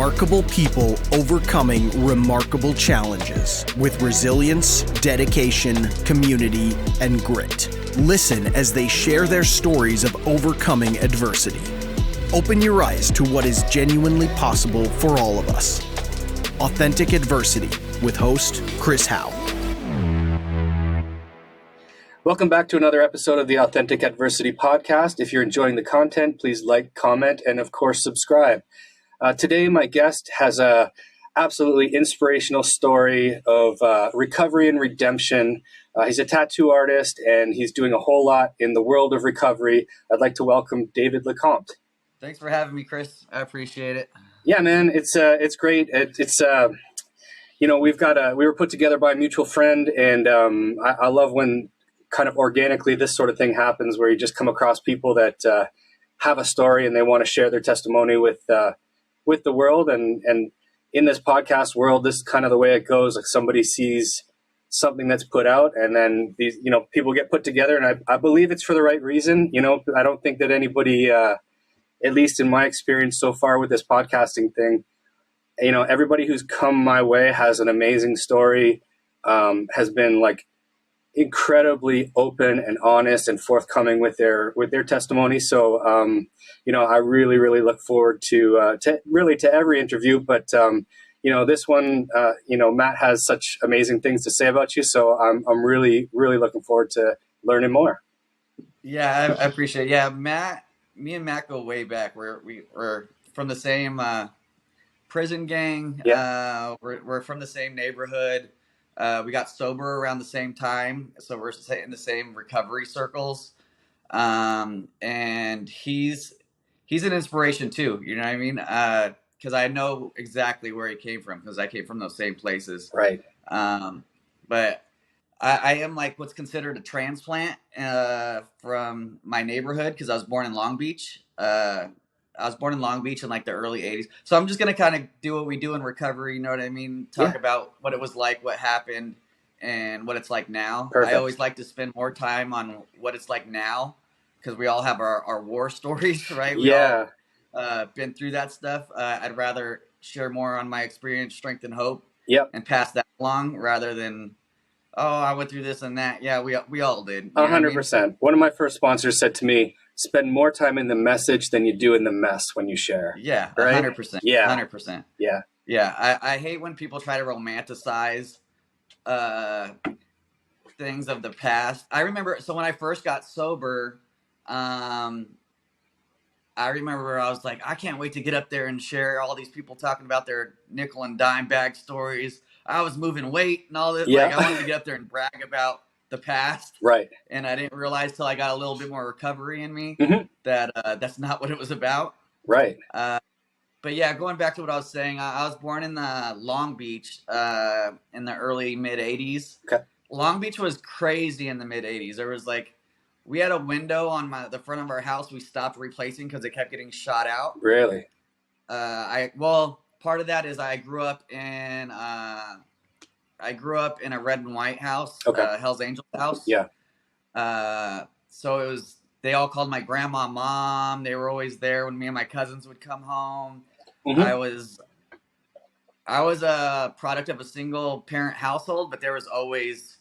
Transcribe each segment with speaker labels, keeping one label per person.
Speaker 1: Remarkable people overcoming remarkable challenges with resilience, dedication, community, and grit. Listen as they share their stories of overcoming adversity. Open your eyes to what is genuinely possible for all of us. Authentic Adversity with host Chris Howe.
Speaker 2: Welcome back to another episode of the Authentic Adversity podcast. If you're enjoying the content, please like, comment, and of course, subscribe. Today, my guest has a absolutely inspirational story of recovery and redemption. He's a tattoo artist, and he's doing a whole lot in the world of recovery. I'd like to welcome David LeCompte.
Speaker 3: Thanks for having me, Chris. I appreciate it.
Speaker 2: Yeah, man, it's great. We were put together by a mutual friend, and I love when kind of organically this sort of thing happens, where you just come across people that have a story and they want to share their testimony with the world. And in this podcast world, this is kind of the way it goes. Like, somebody sees something that's put out, and then these, people get put together, and I believe it's for the right reason. I don't think that anybody, at least in my experience so far with this podcasting thing, everybody who's come my way has an amazing story, has been like incredibly open and honest and forthcoming with their testimony. So, I really look forward to every interview, but, this one, Matt has such amazing things to say about you. So I'm really looking forward to learning more.
Speaker 3: Yeah, I appreciate it. Yeah, me and Matt go way back. We're from the same prison gang.
Speaker 2: Yeah.
Speaker 3: We're from the same neighborhood. We got sober around the same time, so we're in the same recovery circles. And he's an inspiration too. You know what I mean? Because I know exactly where he came from, because I came from those same places.
Speaker 2: Right.
Speaker 3: But I am like what's considered a transplant from my neighborhood, because I was born in Long Beach. I was born in Long Beach in like the early 80s. So I'm just going to kind of do what we do in recovery. You know what I mean? Talk about what it was like, what happened, and what it's like now.
Speaker 2: Perfect.
Speaker 3: I always like to spend more time on what it's like now, because we all have our war stories, right? We all been through that stuff. I'd rather share more on my experience, strength, and hope, and pass that along, rather than, I went through this and that. Yeah, we all did.
Speaker 2: 100%. One of my first sponsors said to me, spend more time in the message than you do in the mess when you share.
Speaker 3: Yeah,
Speaker 2: right?
Speaker 3: 100%.
Speaker 2: Yeah.
Speaker 3: 100%.
Speaker 2: Yeah.
Speaker 3: Yeah, I hate when people try to romanticize things of the past. I remember, so when I first got sober, I remember I was like, I can't wait to get up there and share all these people talking about their nickel and dime bag stories. I was moving weight and all this.
Speaker 2: Yeah.
Speaker 3: Like, I wanted to get up there and brag about the past.
Speaker 2: Right.
Speaker 3: And I didn't realize till I got a little bit more recovery in me that that's not what it was about.
Speaker 2: Right.
Speaker 3: But yeah, going back to what I was saying, I was born in Long Beach in the early mid 80s.
Speaker 2: Okay. Long
Speaker 3: Beach was crazy in the mid 80s. There was like, we had a window on the front of our house we stopped replacing because it kept getting shot out.
Speaker 2: Really?
Speaker 3: Part of that is I grew up in a red and white house, Hell's Angels house.
Speaker 2: Yeah.
Speaker 3: So it was, they all called my grandma mom. They were always there when me and my cousins would come home. Mm-hmm. I was a product of a single parent household, but there was always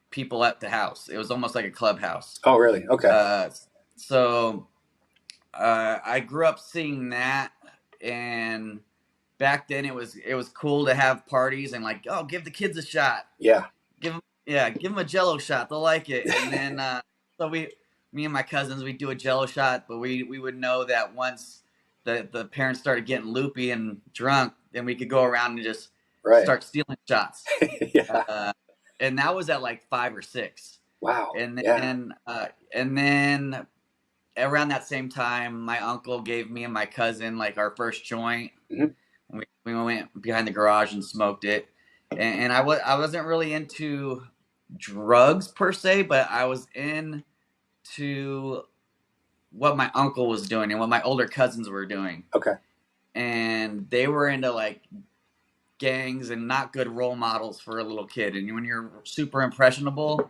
Speaker 3: people at the house. It was almost like a clubhouse.
Speaker 2: Oh, really? Okay.
Speaker 3: So I grew up seeing that, and back then it was cool to have parties and like, give the kids a shot.
Speaker 2: Yeah.
Speaker 3: Give them a Jello shot. They'll like it. And then so me and my cousins, we'd do a Jello shot, but we would know that once the parents started getting loopy and drunk, then we could go around and just start stealing shots.
Speaker 2: Yeah.
Speaker 3: And that was at like 5 or 6.
Speaker 2: Wow.
Speaker 3: And then around that same time, my uncle gave me and my cousin like our first joint. Mm-hmm. We went behind the garage and smoked it. And I wasn't really into drugs per se, but I was into what my uncle was doing and what my older cousins were doing. Okay. And they were into like gangs and not good role models for a little kid. And when you're super impressionable,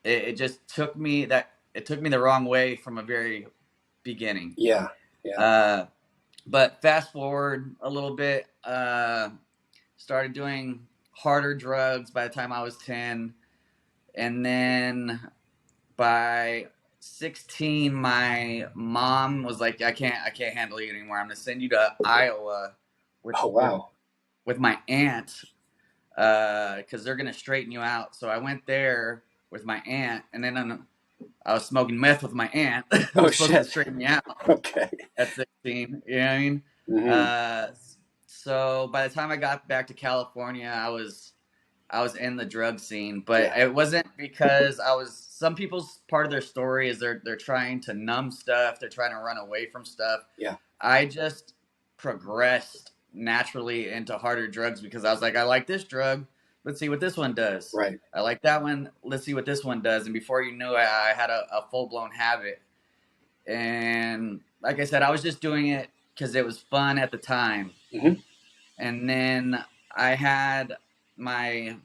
Speaker 3: it just took me the wrong way from a very beginning.
Speaker 2: Yeah. Yeah.
Speaker 3: But fast forward a little bit, started doing harder drugs by the time I was 10. And then by 16, my mom was like, I can't handle you anymore. I'm going to send you to Iowa with,
Speaker 2: Oh, wow.
Speaker 3: with my aunt, because they're going to straighten you out. So I went there with my aunt, and then I was smoking meth with my aunt who was supposed to straighten me out
Speaker 2: Okay.
Speaker 3: at 16. You know what I mean?
Speaker 2: Mm-hmm.
Speaker 3: So by the time I got back to California, I was in the drug scene, but
Speaker 2: Yeah.
Speaker 3: it wasn't because I was. Some people's part of their story is they're trying to numb stuff, they're trying to run away from stuff.
Speaker 2: Yeah.
Speaker 3: I just progressed naturally into harder drugs because I was like, I like this drug, let's see what this one does.
Speaker 2: Right.
Speaker 3: I like that one, let's see what this one does. And before you knew it, I had a full blown habit. And like I said, I was just doing it because it was fun at the time.
Speaker 2: Mm-hmm.
Speaker 3: And then I had my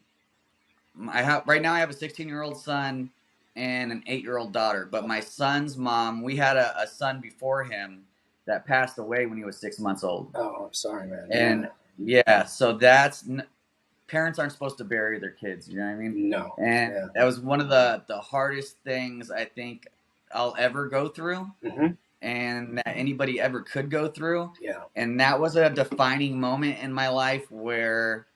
Speaker 3: right now I have a 16-year-old son and an 8-year-old daughter. But my son's mom, we had a son before him that passed away when he was 6 months old.
Speaker 2: Oh, I'm sorry, man.
Speaker 3: And so parents aren't supposed to bury their kids. You know what I mean?
Speaker 2: No.
Speaker 3: And that was one of the hardest things I think I'll ever go through.
Speaker 2: Mm-hmm.
Speaker 3: And that anybody ever could go through.
Speaker 2: Yeah.
Speaker 3: And that was a defining moment in my life where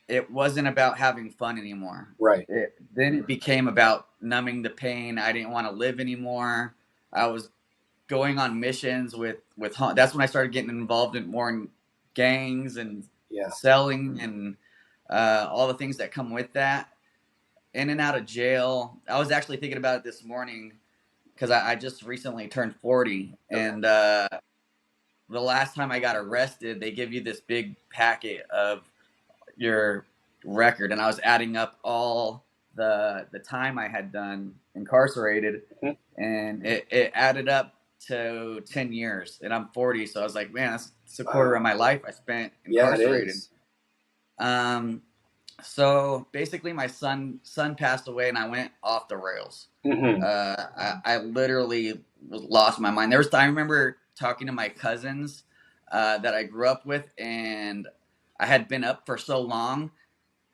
Speaker 3: it wasn't about having fun anymore.
Speaker 2: Right.
Speaker 3: Then it became about numbing the pain. I didn't want to live anymore. I was going on missions with that's when I started getting involved more in gangs and selling and all the things that come with that. In and out of jail. I was actually thinking about it this morning because I just recently turned 40. Okay. And the last time I got arrested, they give you this big packet of your record, and I was adding up all the time I had done incarcerated, and it added up to 10 years, and I'm 40, so I was like, man, that's a quarter of my life I spent incarcerated. Yeah, it is. So basically my son passed away, and I went off the rails. Mm-hmm. I literally lost my mind. I remember talking to my cousins that I grew up with, and I had been up for so long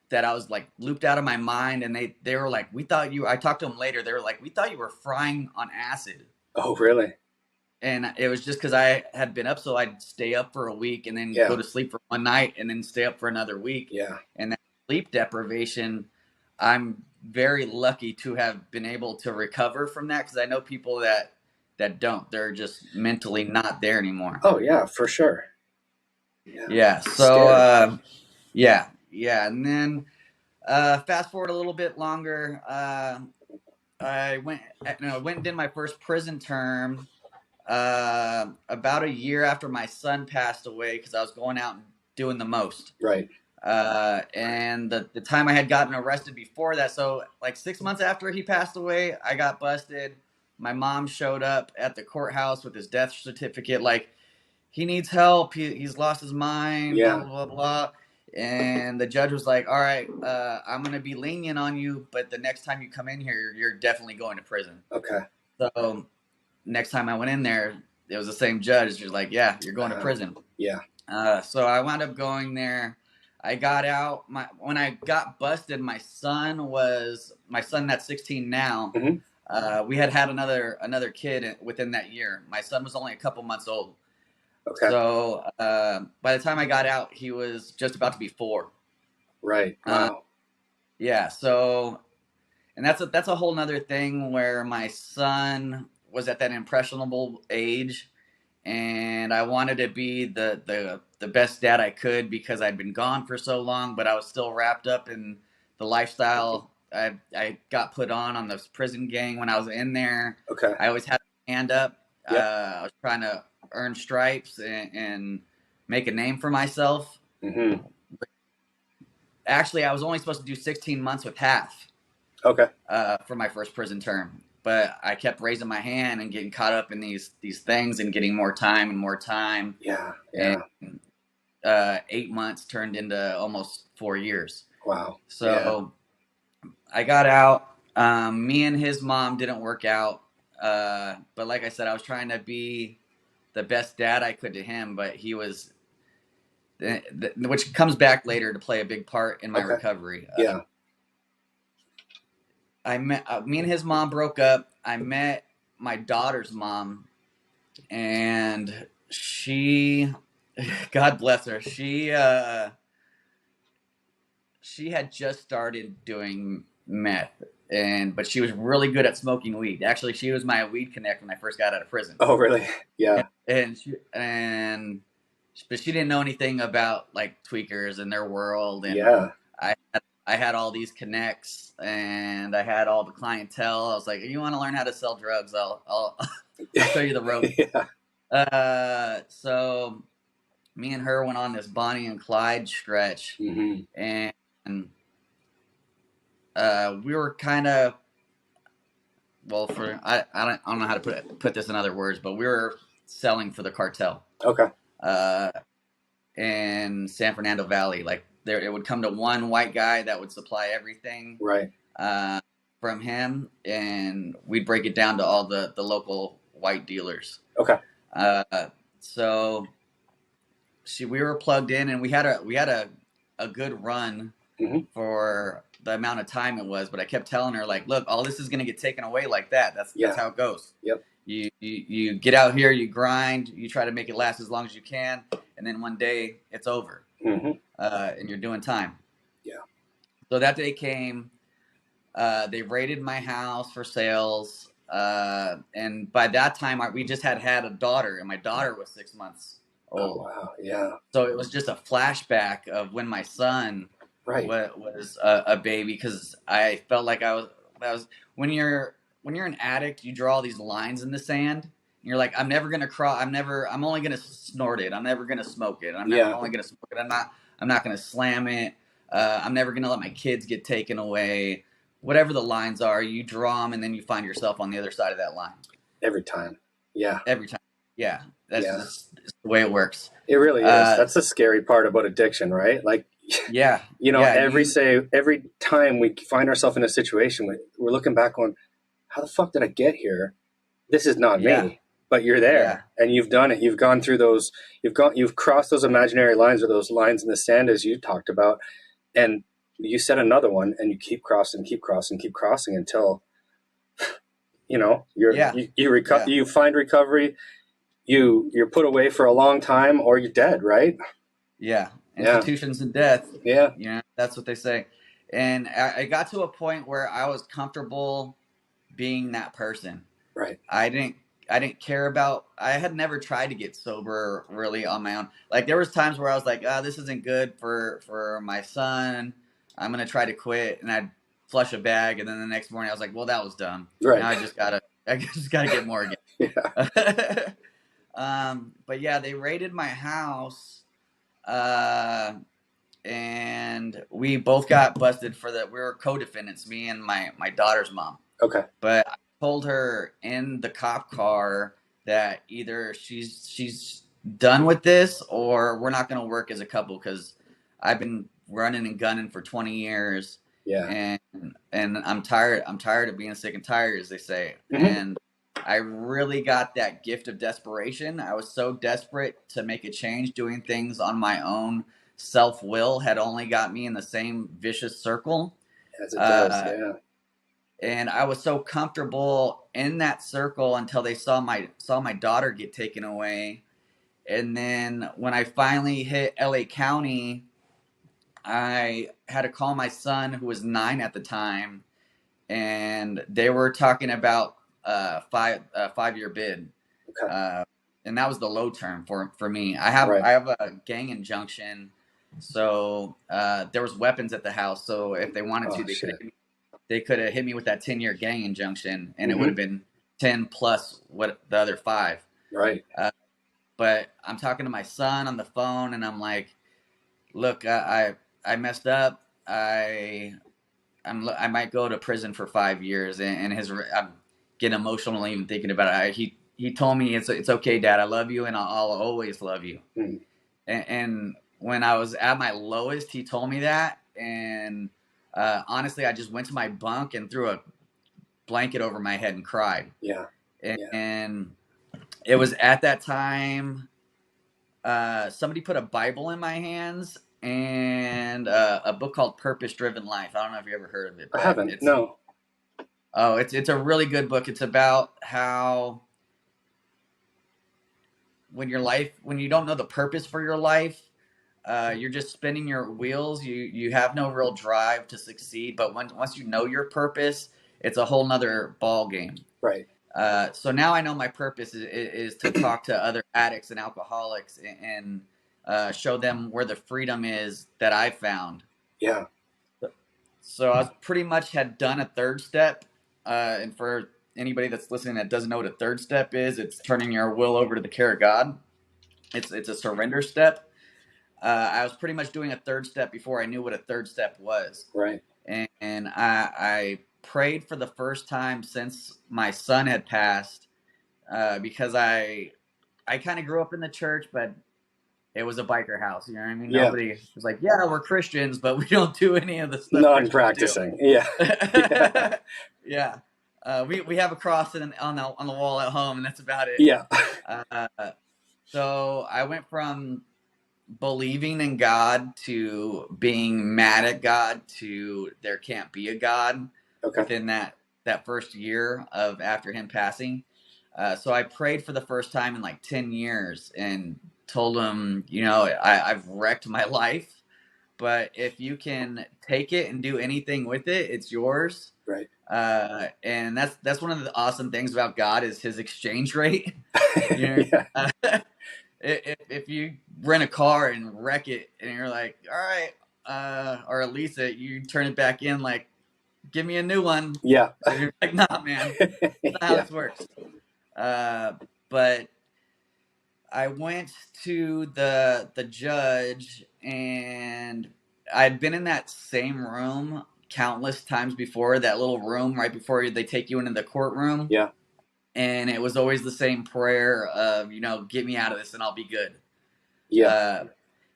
Speaker 3: that I was like looped out of my mind, and they were like, I talked to them later. They were like, we thought you were frying on acid.
Speaker 2: Oh, really?
Speaker 3: And it was just because I had been up, so I'd stay up for a week and then go to sleep for one night and then stay up for another week. Yeah. And that sleep deprivation, I'm very lucky to have been able to recover from that, because I know people that don't. They're just mentally not there anymore.
Speaker 2: Oh, yeah, for sure.
Speaker 3: Yeah. So, yeah. And then fast forward a little bit longer. I went and did my first prison term about a year after my son passed away, because I was going out and doing the most. Right. And the time I had gotten arrested before that, so like 6 months after he passed away, I got busted. My mom showed up at the courthouse with his death certificate, like, he needs help. He's lost his mind. Yeah. Blah, blah, blah. And the judge was like, all right, I'm going to be lenient on you, but the next time you come in here, you're definitely going to prison. Okay. So next time I went in there, it was the same judge. She's like, yeah, you're going to prison. Yeah. So I wound up going there. I got out. When I got busted, my son that's 16 now. Mm-hmm. We had another kid within that year. My son was only a couple months old. Okay. So by the time I got out, he was just about to be 4. Right. Wow. Yeah. So, and that's a whole nother thing where my son was at that impressionable age, and I wanted to be the best dad I could because I'd been gone for so long, but I was still wrapped up in the lifestyle I got put on this prison gang when I was in there. Okay. I always had a hand up. Yep. I was trying to earn stripes and make a name for myself. Mm-hmm. Actually, I was only supposed to do 16 months with half. Okay. For my first prison term, but I kept raising my hand and getting caught up in these things and getting more time and more time. Yeah. Yeah. And 8 months turned into almost 4 years. Wow. So I got out. Me and his mom didn't work out. But like I said, I was trying to be the best dad I could to him, but he was, which comes back later to play a big part in my recovery.
Speaker 2: Yeah.
Speaker 3: I met me and his mom broke up. I met my daughter's mom, and she, God bless her, she had just started doing meth, but she was really good at smoking weed. Actually, she was my weed connect when I first got out of prison.
Speaker 2: Oh, really? Yeah.
Speaker 3: But she didn't know anything about like tweakers and their world. And
Speaker 2: yeah.
Speaker 3: I had all these connects, and I had all the clientele. I was like, "You want to learn how to sell drugs? I'll show you the road."
Speaker 2: Yeah.
Speaker 3: So me and her went on this Bonnie and Clyde stretch,
Speaker 2: Mm-hmm.
Speaker 3: and we were kind of, well, I don't know how to put this in other words, but we were selling for the cartel.
Speaker 2: Okay.
Speaker 3: In San Fernando Valley, like it would come to one white guy that would supply everything,
Speaker 2: right,
Speaker 3: from him, and we'd break it down to all the local white dealers.
Speaker 2: Okay.
Speaker 3: So we were plugged in, and we had a good run
Speaker 2: mm-hmm.
Speaker 3: for the amount of time it was, but I kept telling her, like, look, all this is going to get taken away like that. That's how it goes.
Speaker 2: Yep.
Speaker 3: You get out here, you grind, you try to make it last as long as you can, and then one day it's over,
Speaker 2: mm-hmm.
Speaker 3: And you're doing time.
Speaker 2: Yeah.
Speaker 3: So that day came. They raided my house for sales, and by that time we just had a daughter, and my daughter was 6 months old.
Speaker 2: Oh, wow. Yeah.
Speaker 3: So it was just a flashback of when my son was a baby, because I felt like I was when you're an addict, you draw all these lines in the sand. And you're like, I'm never gonna I'm only gonna snort it. I'm never gonna smoke it. I'm only gonna smoke it. I'm not gonna slam it. I'm never gonna let my kids get taken away. Whatever the lines are, you draw them, and then you find yourself on the other side of that line.
Speaker 2: Every time. Yeah.
Speaker 3: Every time. Yeah. That's just the way it works.
Speaker 2: It really is. That's the scary part about addiction, right? Like,
Speaker 3: yeah.
Speaker 2: Every time we find ourselves in a situation, we're looking back on, how the fuck did I get here? This is not me. But you're there, and you've done it. You've gone through those. You've crossed those imaginary lines, or those lines in the sand, as you talked about, and you set another one, and you keep crossing until you find recovery. You're put away for a long time, or you're dead, right?
Speaker 3: Yeah, institutions and death.
Speaker 2: Yeah,
Speaker 3: that's what they say. And I got to a point where I was comfortable being that person.
Speaker 2: Right.
Speaker 3: I didn't care about. I had never tried to get sober really on my own. Like, there was times where I was like, this isn't good for my son. I'm gonna try to quit, and I'd flush a bag, and then the next morning I was like, well, that was dumb.
Speaker 2: Right.
Speaker 3: Now I just gotta get more again.
Speaker 2: Yeah.
Speaker 3: But yeah, they raided my house, and we both got busted we were co-defendants, me and my daughter's mom.
Speaker 2: Okay.
Speaker 3: But I told her in the cop car that either she's done with this, or we're not going to work as a couple, because I've been running and gunning for 20 years.
Speaker 2: Yeah.
Speaker 3: And I'm tired of being sick and tired, as they say.
Speaker 2: Mm-hmm.
Speaker 3: And I really got that gift of desperation. I was so desperate to make a change. Doing things on my own self-will had only got me in the same vicious circle.
Speaker 2: As it does,
Speaker 3: And I was so comfortable in that circle until they saw my daughter get taken away. And then when I finally hit LA County, I had to call my son, who was 9 at the time, and they were talking about a 5-year bid.
Speaker 2: Okay.
Speaker 3: And that was the low term for me. I have a gang injunction, so there was weapons at the house. So if they wanted to, they could have hit me with that 10-year gang injunction, and it would have been 10 plus what the other 5.
Speaker 2: Right.
Speaker 3: But I'm talking to my son on the phone, and I'm like, look, I messed up. I might go to prison for 5 years, and I'm getting emotional even thinking about it. He told me, it's okay, Dad. I love you, and I'll always love you.
Speaker 2: Mm.
Speaker 3: And when I was at my lowest, he told me that, and honestly, I just went to my bunk and threw a blanket over my head and cried.
Speaker 2: Yeah.
Speaker 3: And it was at that time, somebody put a Bible in my hands and a book called Purpose Driven Life. I don't know if you ever heard of it,
Speaker 2: I
Speaker 3: but
Speaker 2: haven't. No.
Speaker 3: it's a really good book. It's about how when you don't know the purpose for your life, you're just spinning your wheels. You have no real drive to succeed. But once you know your purpose, it's a whole nother ball game.
Speaker 2: Right.
Speaker 3: So now I know my purpose is to talk to other addicts and alcoholics and show them where the freedom is that I found.
Speaker 2: Yeah.
Speaker 3: So I pretty much had done a third step. And for anybody that's listening that doesn't know what a third step is, it's turning your will over to the care of God. It's a surrender step. I was pretty much doing a third step before I knew what a third step was.
Speaker 2: Right.
Speaker 3: And I prayed for the first time since my son had passed, because I kind of grew up in the church, but it was a biker house. You know what I mean?
Speaker 2: Yeah.
Speaker 3: Nobody was like, yeah, we're Christians, but we don't do any of the stuff.
Speaker 2: Non-practicing. Yeah.
Speaker 3: Yeah. Yeah. We have a cross on the wall at home, and that's about it.
Speaker 2: Yeah.
Speaker 3: So I went from believing in God to being mad at God to there can't be a God.
Speaker 2: Okay.
Speaker 3: Within that first year of after him passing. So I prayed for the first time in like 10 years and told him, I've wrecked my life, but if you can take it and do anything with it, it's yours.
Speaker 2: Right.
Speaker 3: And that's one of the awesome things about God is his exchange rate. Yeah. If you rent a car and wreck it and you're like, all right, or lease it, you turn it back in like, give me a new one.
Speaker 2: Yeah.
Speaker 3: And you're like, nah, man, that's not how this works. But I went to the judge, and I'd been in that same room countless times before, that little room right before they take you into the courtroom.
Speaker 2: Yeah.
Speaker 3: And it was always the same prayer of, get me out of this and I'll be good.
Speaker 2: Yeah.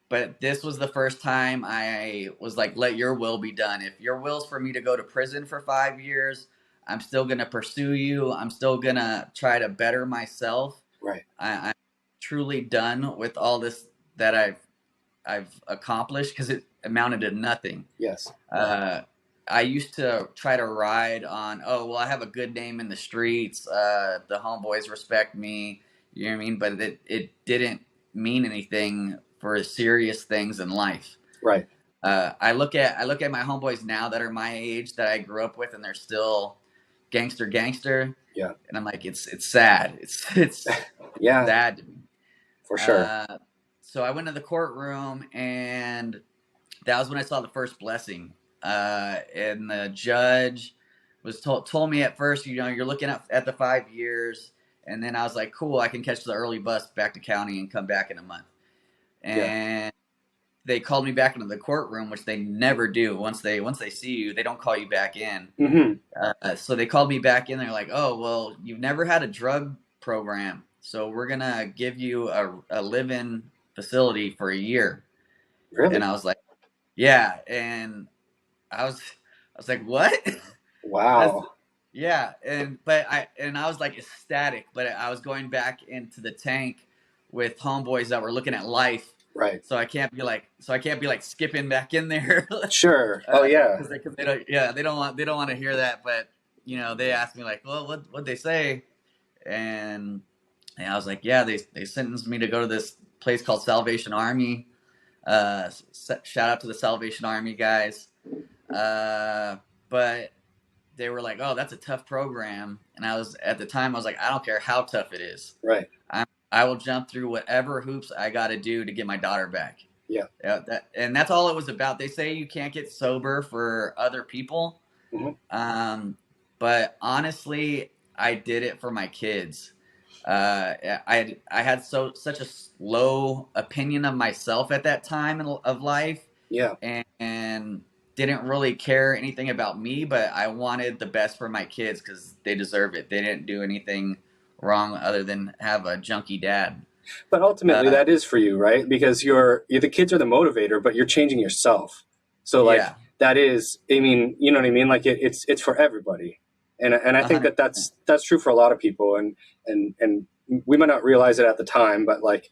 Speaker 3: But this was the first time I was like, let your will be done. If your will's for me to go to prison for 5 years, I'm still going to pursue you. I'm still going to try to better myself.
Speaker 2: Right.
Speaker 3: I'm truly done with all this that I've accomplished, because it amounted to nothing.
Speaker 2: Yes.
Speaker 3: I used to try to ride on, I have a good name in the streets. The homeboys respect me. You know what I mean? But it didn't mean anything for serious things in life.
Speaker 2: Right.
Speaker 3: I look at my homeboys now that are my age that I grew up with, and they're still gangster.
Speaker 2: Yeah.
Speaker 3: And I'm like, it's sad. It's
Speaker 2: yeah.
Speaker 3: sad to me.
Speaker 2: For sure.
Speaker 3: So I went to the courtroom, and that was when I saw the first blessing. And the judge was told me at first, you're looking at the 5 years. And then I was like, cool, I can catch the early bus back to county and come back in a month. And they called me back into the courtroom, which they never do. Once they see you, they don't call you back in.
Speaker 2: Mm-hmm.
Speaker 3: So they called me back in. They're like, oh, well, you've never had a drug program, so we're going to give you a live-in facility for a year.
Speaker 2: Really?
Speaker 3: And I was like, yeah. And I was like, what?
Speaker 2: Wow.
Speaker 3: Yeah. And I was like ecstatic, but I was going back into the tank with homeboys that were looking at life.
Speaker 2: Right.
Speaker 3: So I can't be like skipping back in there.
Speaker 2: Sure. Oh yeah.
Speaker 3: Because they don't want to hear that. But they asked me like, well, what'd they say? And I was like, yeah, they sentenced me to go to this place called Salvation Army. Shout out to the Salvation Army guys. But they were like, oh, that's a tough program. And at the time I was like, I don't care how tough it is.
Speaker 2: Right.
Speaker 3: I will jump through whatever hoops I got to do to get my daughter back.
Speaker 2: Yeah.
Speaker 3: And that's all it was about. They say you can't get sober for other people. Mm-hmm. But honestly, I did it for my kids. I had such a low opinion of myself at that time of life.
Speaker 2: Yeah.
Speaker 3: And didn't really care anything about me, but I wanted the best for my kids because they deserve it. They didn't do anything wrong other than have a junkie dad.
Speaker 2: But ultimately that is for you, right? Because the kids are the motivator, but you're changing yourself. So that is, I mean, you know what I mean? Like it's for everybody. And I think that's true for a lot of people. And we might not realize it at the time, but like,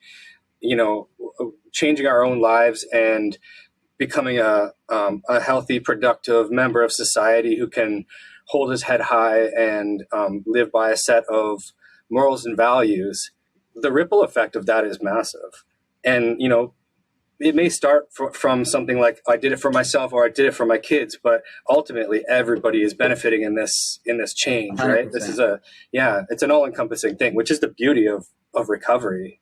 Speaker 2: changing our own lives and becoming a healthy, productive member of society who can hold his head high and live by a set of morals and values, the ripple effect of that is massive. And, it may start from something like I did it for myself or I did it for my kids, but ultimately everybody is benefiting in this change,
Speaker 3: 100%.
Speaker 2: right? This is it's an all-encompassing thing, which is the beauty of recovery,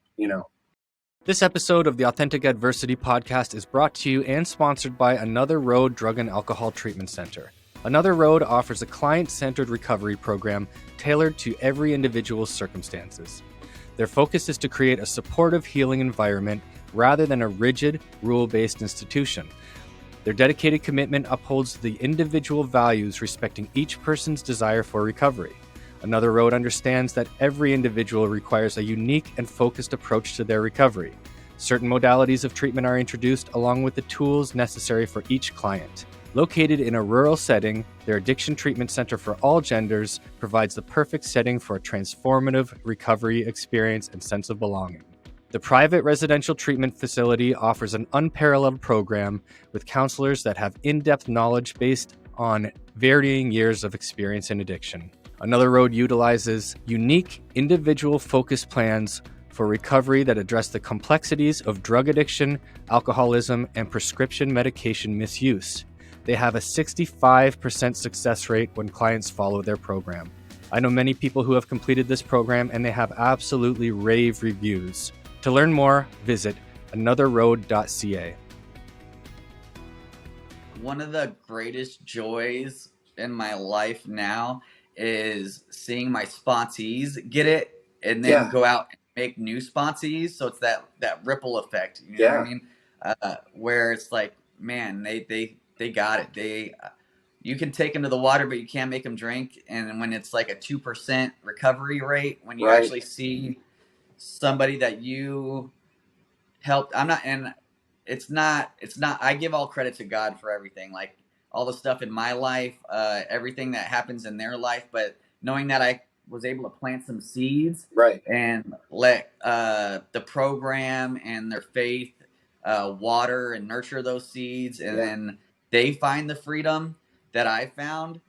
Speaker 4: This episode of the Authentic Adversity podcast is brought to you and sponsored by Another Road Drug and Alcohol Treatment Center. Another Road offers a client-centered recovery program tailored to every individual's circumstances. Their focus is to create a supportive, healing environment rather than a rigid, rule-based institution. Their dedicated commitment upholds the individual values respecting each person's desire for recovery. Another Road understands that every individual requires a unique and focused approach to their recovery. Certain modalities of treatment are introduced along with the tools necessary for each client. Located in a rural setting, their addiction treatment center for all genders provides the perfect setting for a transformative recovery experience and sense of belonging. The private residential treatment facility offers an unparalleled program with counselors that have in-depth knowledge based on varying years of experience in addiction. Another Road utilizes unique, individual-focused plans for recovery that address the complexities of drug addiction, alcoholism, and prescription medication misuse. They have a 65% success rate when clients follow their program. I know many people who have completed this program, and they have absolutely rave reviews. To learn more, visit anotherroad.ca.
Speaker 3: One of the greatest joys in my life now is seeing my sponsees get it and then go out and make new sponsees. So it's that ripple effect, you know what I mean? Where it's like, man, they got it. You can take them to the water, but you can't make them drink. And when it's like a 2% recovery rate, when you actually see somebody that you helped, it's not, I give all credit to God for everything, like all the stuff in my life, everything that happens in their life, but knowing that I was able to plant some seeds and let the program and their faith water and nurture those seeds, and then they find the freedom that I found.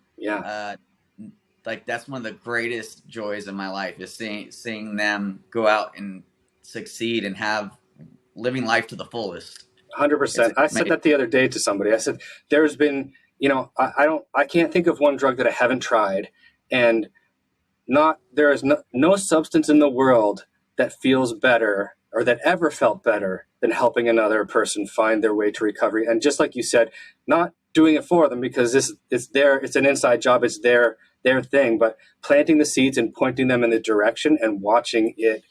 Speaker 3: Like that's one of the greatest joys in my life is seeing them go out and succeed and have living life to the fullest.
Speaker 2: 100%. I said that the other day to somebody. I said, there's been, I can't think of one drug that I haven't tried, and there is no substance in the world that feels better or that ever felt better than helping another person find their way to recovery. And just like you said, not doing it for them because it's an inside job. It's their thing, but planting the seeds and pointing them in the direction and watching the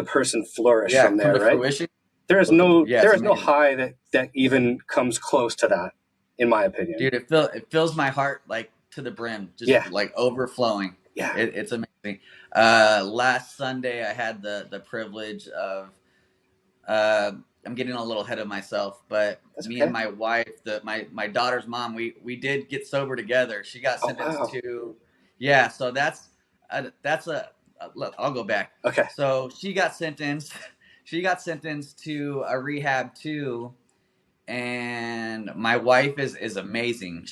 Speaker 2: person flourish from there, right?
Speaker 3: Fruition.
Speaker 2: There is no high that even comes close to that, in my opinion.
Speaker 3: Dude, it fills my heart like to the brim, just like overflowing.
Speaker 2: Yeah,
Speaker 3: it's amazing. Last Sunday, I had the privilege of. I'm getting a little ahead of myself, but and my wife, my daughter's mom, we did get sober together. She got sentenced to, so that's I'll go back.
Speaker 2: Okay.
Speaker 3: So she got sentenced to a rehab too, and my wife is amazing.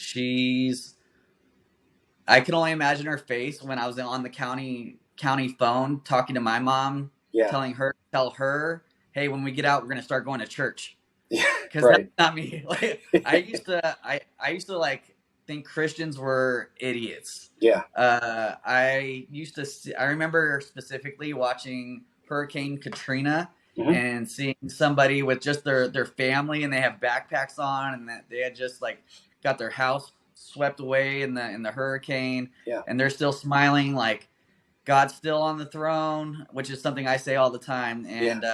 Speaker 3: I can only imagine her face when I was on the county phone talking to my mom, tell her, hey, when we get out, we're gonna start going to church. Because that's not me. Like I used to like think Christians were idiots. I remember specifically watching Hurricane Katrina and seeing somebody with just their family, and they have backpacks on, and that they had just like got their house swept away in the hurricane, and they're still smiling like God's still on the throne, which is something I say all the time, and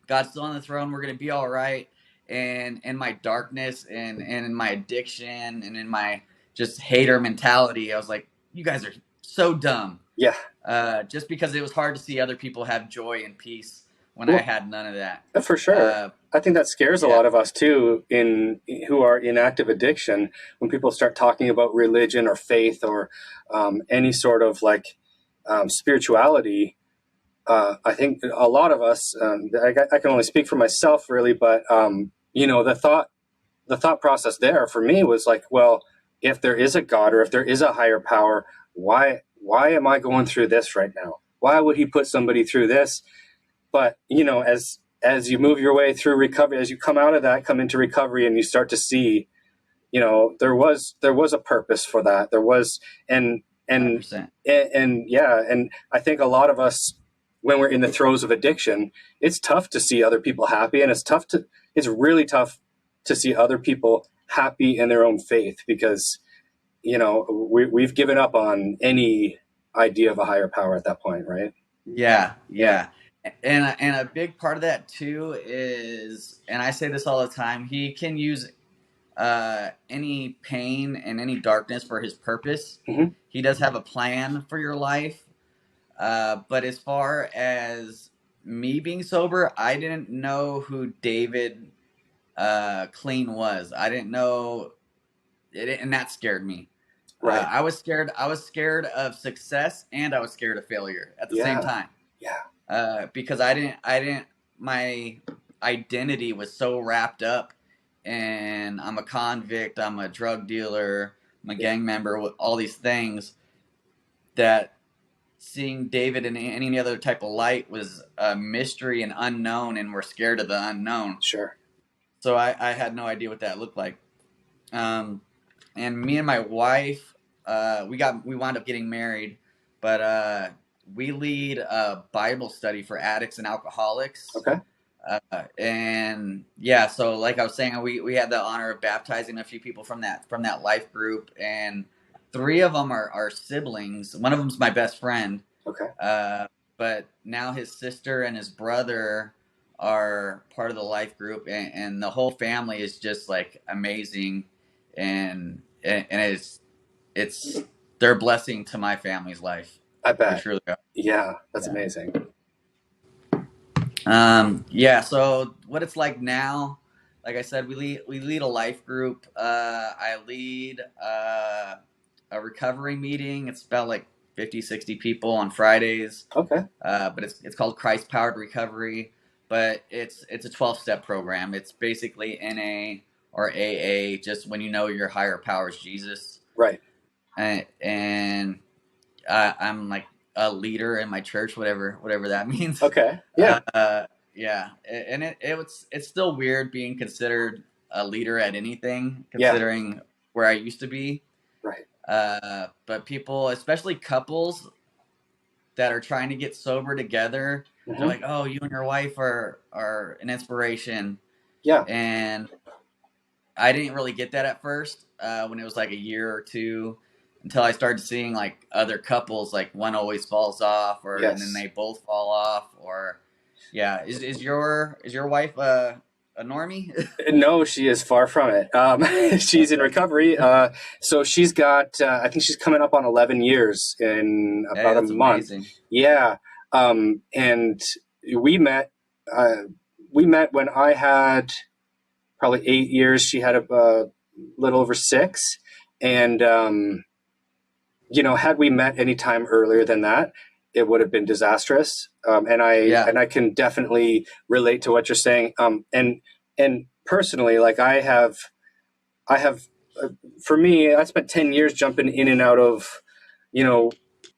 Speaker 3: God's still on the throne. We're going to be all right. And in my darkness and in my addiction and in my just hater mentality, I was like, you guys are so dumb. Just because it was hard to see other people have joy and peace when I had none of that.
Speaker 2: For sure. I think that scares a lot of us too, who are in active addiction, when people start talking about religion or faith or any sort of like spirituality, I think a lot of us, I can only speak for myself really, but, the thought process there for me was like, well, if there is a God or if there is a higher power, why am I going through this right now? Why would he put somebody through this? But, as you move your way through recovery, as you come out of that, come into recovery, and you start to see, there was a purpose for that. There was, and
Speaker 3: 100%.
Speaker 2: and I think a lot of us, when we're in the throes of addiction, it's tough to see other people happy, and it's really tough to see other people happy in their own faith, because, we've given up on any idea of a higher power at that point, right?
Speaker 3: Yeah. And a big part of that too is, and I say this all the time, he can use any pain and any darkness for his purpose.
Speaker 2: Mm-hmm.
Speaker 3: He does have a plan for your life. But as far as me being sober, I didn't know who David Clean was. I didn't know it, and that scared me.
Speaker 2: Right.
Speaker 3: I was scared. I was scared of success, and I was scared of failure at the same time.
Speaker 2: Yeah.
Speaker 3: Because I didn't. My identity was so wrapped up, and I'm a convict. I'm a drug dealer. I'm a gang member. With all these things, that seeing David in any other type of light was a mystery and unknown, and we're scared of the unknown.
Speaker 2: Sure.
Speaker 3: So I had no idea what that looked like. And me and my wife, we wound up getting married, but we lead a Bible study for addicts and alcoholics.
Speaker 2: Okay.
Speaker 3: And yeah, so like I was saying, we had the honor of baptizing a few people from that life group, and 3 of them are siblings. One of them's my best friend.
Speaker 2: Okay.
Speaker 3: But now his sister and his brother are part of the life group, and the whole family is just like amazing, and it's their blessing to my family's life.
Speaker 2: I bet.
Speaker 3: They truly are.
Speaker 2: Yeah, that's amazing.
Speaker 3: Yeah. So what it's like now, like I said, we lead a life group. I lead a recovery meeting. It's about like 50, 60 people on Fridays.
Speaker 2: Okay.
Speaker 3: But it's called Christ Powered Recovery. But it's a 12-step program. It's basically NA or AA, just when you know your higher power is Jesus.
Speaker 2: Right.
Speaker 3: And I'm like a leader in my church, whatever that means.
Speaker 2: Okay. Yeah.
Speaker 3: Yeah. And it's still weird being considered a leader at anything, considering where I used to be.
Speaker 2: Right.
Speaker 3: But people, especially couples that are trying to get sober together,
Speaker 2: Mm-hmm.
Speaker 3: they're like, "Oh, you and your wife are an inspiration."
Speaker 2: Yeah.
Speaker 3: And I didn't really get that at first, when it was like a year or two, until I started seeing like other couples, like one always falls off, or and then they both fall off, or is your wife a normie?
Speaker 2: No, she is far from it. She's in recovery. So she's got, I think she's coming up on 11 years in about a month.
Speaker 3: Amazing.
Speaker 2: Yeah. And we met when I had probably 8 years. She had a little over 6. And, had we met any time earlier than that, it would have been disastrous. And I can definitely relate to what you're saying. And personally, like I have, for me, I spent 10 years jumping in and out of,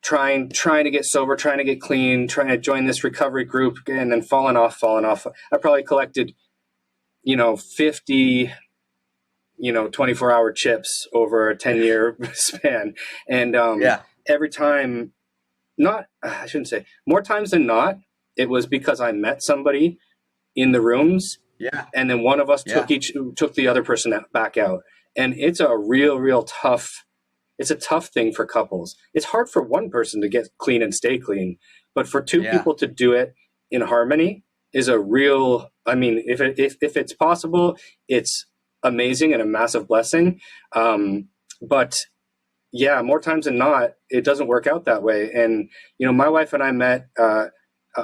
Speaker 2: trying to get sober, trying to get clean, trying to join this recovery group, and then falling off. I probably collected, 50, 24-hour chips over a 10-year span. And every time, I shouldn't say, more times than not, it was because I met somebody in the rooms.
Speaker 3: Yeah.
Speaker 2: And then one of us took the other person back out. And it's a real tough, it's a tough thing for couples. It's hard for one person to get clean and stay clean, but for 2 people to do it in harmony is a real, if it's possible, it's amazing and a massive blessing. But yeah, more times than not, it doesn't work out that way. And, my wife and I met,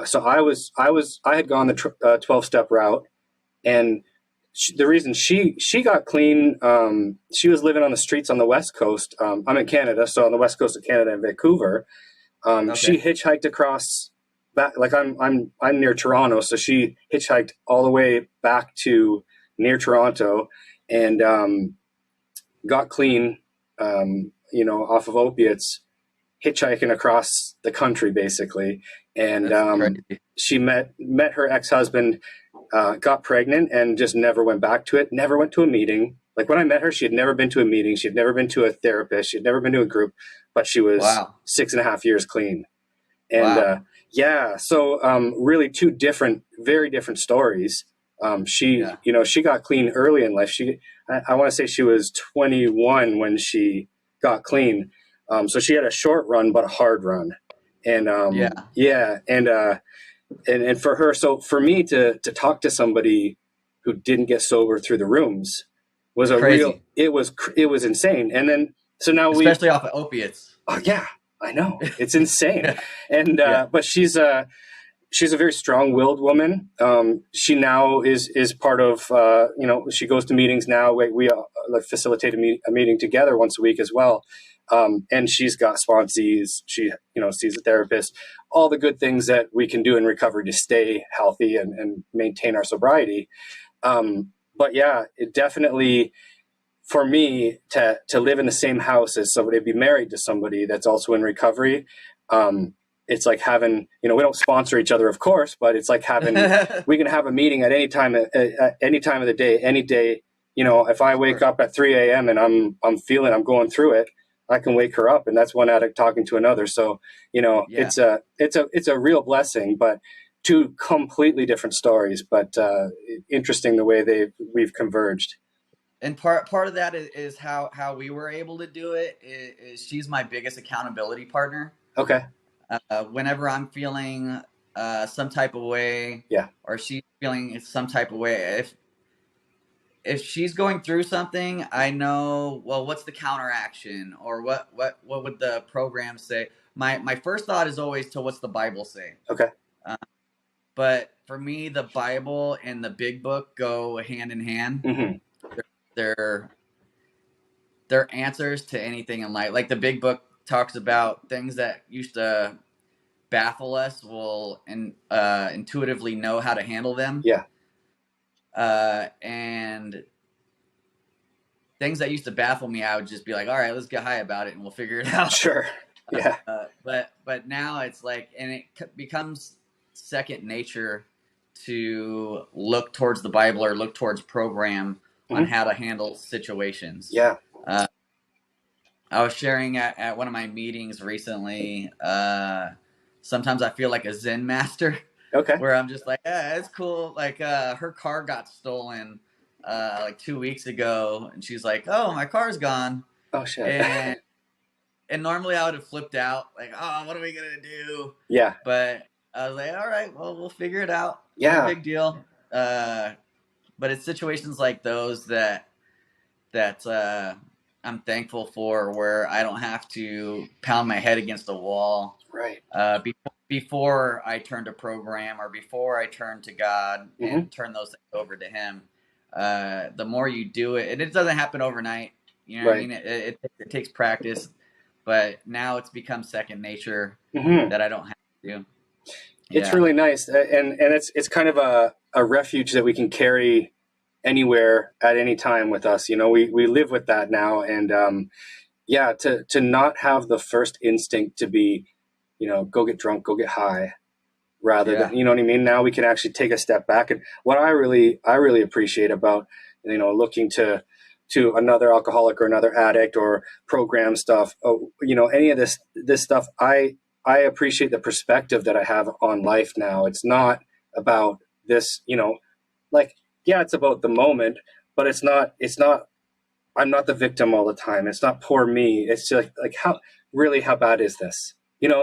Speaker 2: so I had gone the 12-step route, and the reason she got clean, she was living on the streets on the West Coast. I'm in Canada, so on the West Coast of Canada in Vancouver. She hitchhiked across back, like I'm near Toronto, so she hitchhiked all the way back to near Toronto and got clean, off of opiates, hitchhiking across the country basically. And she met her ex-husband, got pregnant, and just never went back to it. Never went to a meeting. Like when I met her, she had never been to a meeting. She had never been to a therapist. She had never been to a group, but she was 6.5 years clean. And so really two very different stories. She got clean early in life. I want to say she was 21 when she got clean. So she had a short run, but a hard run. And and for her, so for me to talk to somebody who didn't get sober through the rooms was it was insane. And then, so now
Speaker 3: especially off of opiates.
Speaker 2: Oh yeah, I know, it's insane. And, but she's a very strong-willed woman. She now is part of, she goes to meetings now. We facilitate a meeting together once a week as well. And she's got sponsees. She, sees a therapist, all the good things that we can do in recovery to stay healthy and maintain our sobriety. But yeah, it definitely, for me to live in the same house as somebody, to be married to somebody that's also in recovery, it's like having, we don't sponsor each other, of course, but it's like having, we can have a meeting at any time of the day, any day. If I wake up at 3 a.m. and I'm going through it, I can wake her up, and that's one addict talking to another. So, it's a real blessing, but two completely different stories, but interesting the way we've converged.
Speaker 3: And part of that is how we were able to do it is she's my biggest accountability partner.
Speaker 2: Okay.
Speaker 3: Whenever I'm feeling some type of way, or she's feeling some type of way, if she's going through something, I know, well, what's the counteraction, or what would the program say? My first thought is always to what's the Bible say.
Speaker 2: Okay.
Speaker 3: But for me, the Bible and the big book go hand in hand.
Speaker 2: Mm-hmm.
Speaker 3: They're answers to anything in life. Like the big book talks about things that used to baffle us, we'll intuitively know how to handle them.
Speaker 2: Yeah.
Speaker 3: And things that used to baffle me, I would just be like, all right, let's get high about it and we'll figure it out.
Speaker 2: Sure. Yeah.
Speaker 3: But now it's like, and it becomes second nature to look towards the Bible or look towards program on how to handle situations.
Speaker 2: Yeah.
Speaker 3: I was sharing at one of my meetings recently, sometimes I feel like a Zen master.
Speaker 2: Okay.
Speaker 3: Where I'm just like, it's cool. Like, her car got stolen like 2 weeks ago, and she's like, oh, my car's gone.
Speaker 2: Oh, shit.
Speaker 3: And normally I would have flipped out, like, oh, what are we going to do?
Speaker 2: Yeah.
Speaker 3: But I was like, all right, well, we'll figure it out.
Speaker 2: Yeah.
Speaker 3: No big deal. But it's situations like those that I'm thankful for, where I don't have to pound my head against a wall.
Speaker 2: Right.
Speaker 3: Before I turn to program, or before I turn to God and turn those things over to Him. The more you do it, and it doesn't happen overnight. You know what I mean? It takes practice, but now it's become second nature that I don't have to do.
Speaker 2: It's really nice, and it's kind of a refuge that we can carry anywhere at any time with us. We live with that now, and to not have the first instinct to be, go get drunk, go get high, rather than, you know what I mean? Now we can actually take a step back. And what I really appreciate about, looking to another alcoholic or another addict or program stuff, any of this stuff, I appreciate the perspective that I have on life now. It's not about this, it's about the moment, but it's not, I'm not the victim all the time. It's not poor me. It's just like how bad is this?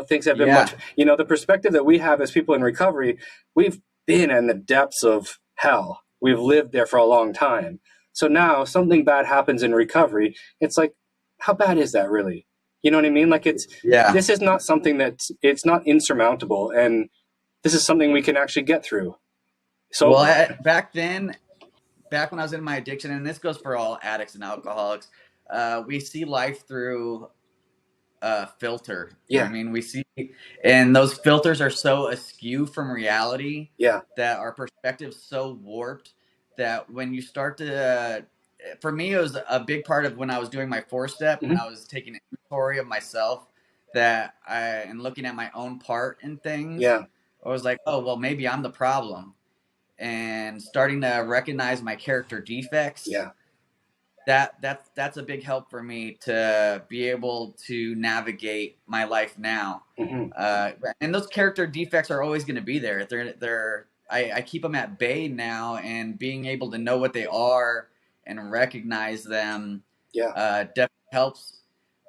Speaker 2: Things have been much, the perspective that we have as people in recovery, we've been in the depths of hell. We've lived there for a long time. So now something bad happens in recovery. It's like, how bad is that really? You know what I mean? Like this is not something it's not insurmountable. And this is something we can actually get through. So
Speaker 3: back when I was in my addiction, and this goes for all addicts and alcoholics, we see life through filter.
Speaker 2: Yeah.
Speaker 3: I mean, we see, and those filters are so askew from reality.
Speaker 2: Yeah.
Speaker 3: That our perspective's so warped that when you start to, for me, it was a big part of when I was doing my 4-step, when I was taking inventory of myself, and looking at my own part in things.
Speaker 2: Yeah.
Speaker 3: I was like, oh, well, maybe I'm the problem, and starting to recognize my character defects.
Speaker 2: Yeah.
Speaker 3: That's a big help for me to be able to navigate my life now. And those character defects are always going to be there. I keep them at bay now, and being able to know what they are and recognize them definitely helps.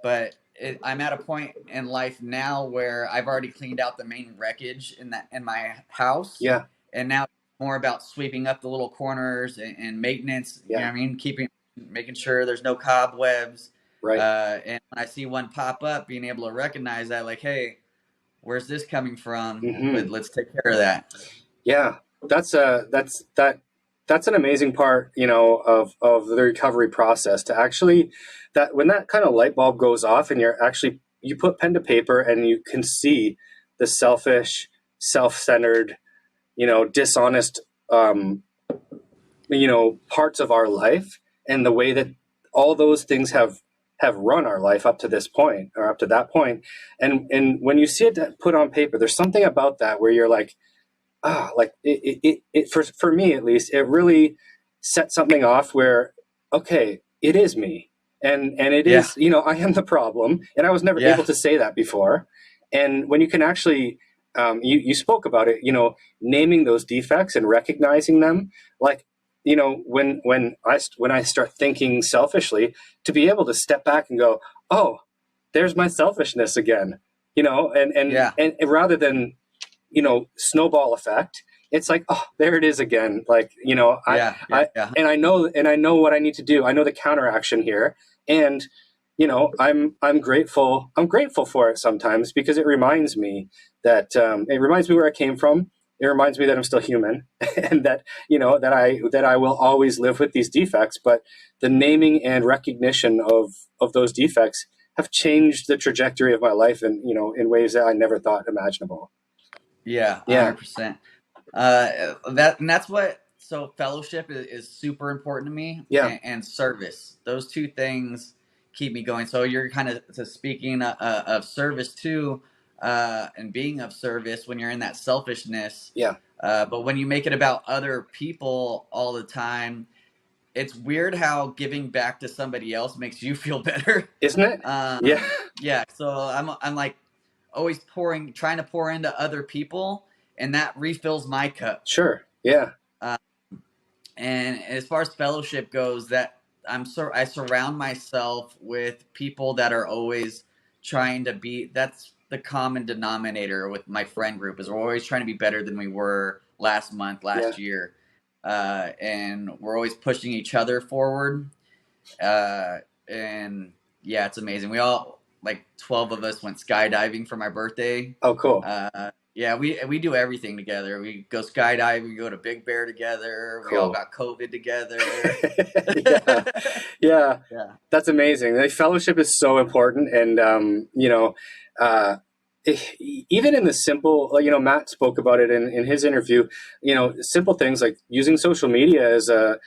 Speaker 3: But I'm at a point in life now where I've already cleaned out the main wreckage in my house.
Speaker 2: Yeah.
Speaker 3: And now it's more about sweeping up the little corners and maintenance.
Speaker 2: Yeah.
Speaker 3: You know what I mean? Making sure there's no cobwebs.
Speaker 2: Right.
Speaker 3: And when I see one pop up, being able to recognize that, like, hey, where's this coming from? Let's take care of that.
Speaker 2: Yeah, that's an amazing part, of the recovery process, to actually, that when that kind of light bulb goes off and you put pen to paper and you can see the selfish, self-centered, dishonest, parts of our life, and the way that all those things have run our life up to this point, or up to that point. And when you see it put on paper, there's something about that where you're like, for me at least, it really set something off where, okay, it is me. And it is, I am the problem. And I was never able to say that before. And when you can actually, you spoke about it, naming those defects and recognizing them, like, when I start thinking selfishly, to be able to step back and go, oh, there's my selfishness again, and rather than, snowball effect, it's like, oh, there it is again. Like, and I know what I need to do. I know the counteraction here. And, I'm grateful. I'm grateful for it sometimes, because it reminds me that, it reminds me where I came from. It reminds me that I'm still human, and that, that I will always live with these defects. But the naming and recognition of those defects have changed the trajectory of my life, in ways that I never thought imaginable.
Speaker 3: Yeah, 100%. That's what. So fellowship is super important to me.
Speaker 2: Yeah.
Speaker 3: And service. Those two things keep me going. So you're kind of speaking of service too. And being of service when you're in that selfishness.
Speaker 2: Yeah.
Speaker 3: But when you make it about other people all the time, it's weird how giving back to somebody else makes you feel better.
Speaker 2: Isn't it? Yeah.
Speaker 3: Yeah. So I'm like always trying to pour into other people, and that refills my cup.
Speaker 2: Sure. Yeah.
Speaker 3: And as far as fellowship goes, that I surround myself with people that are always trying to be. That's the common denominator with my friend group, is we're always trying to be better than we were last year. And we're always pushing each other forward. And yeah, it's amazing. We all, like 12 of us, went skydiving for my birthday.
Speaker 2: Oh, cool.
Speaker 3: Yeah, we do everything together. We go skydiving, we go to Big Bear together. Cool. We all got COVID together.
Speaker 2: Yeah. That's amazing. The fellowship is so important. And, even in the simple, Matt spoke about it in his interview, simple things like using social media as a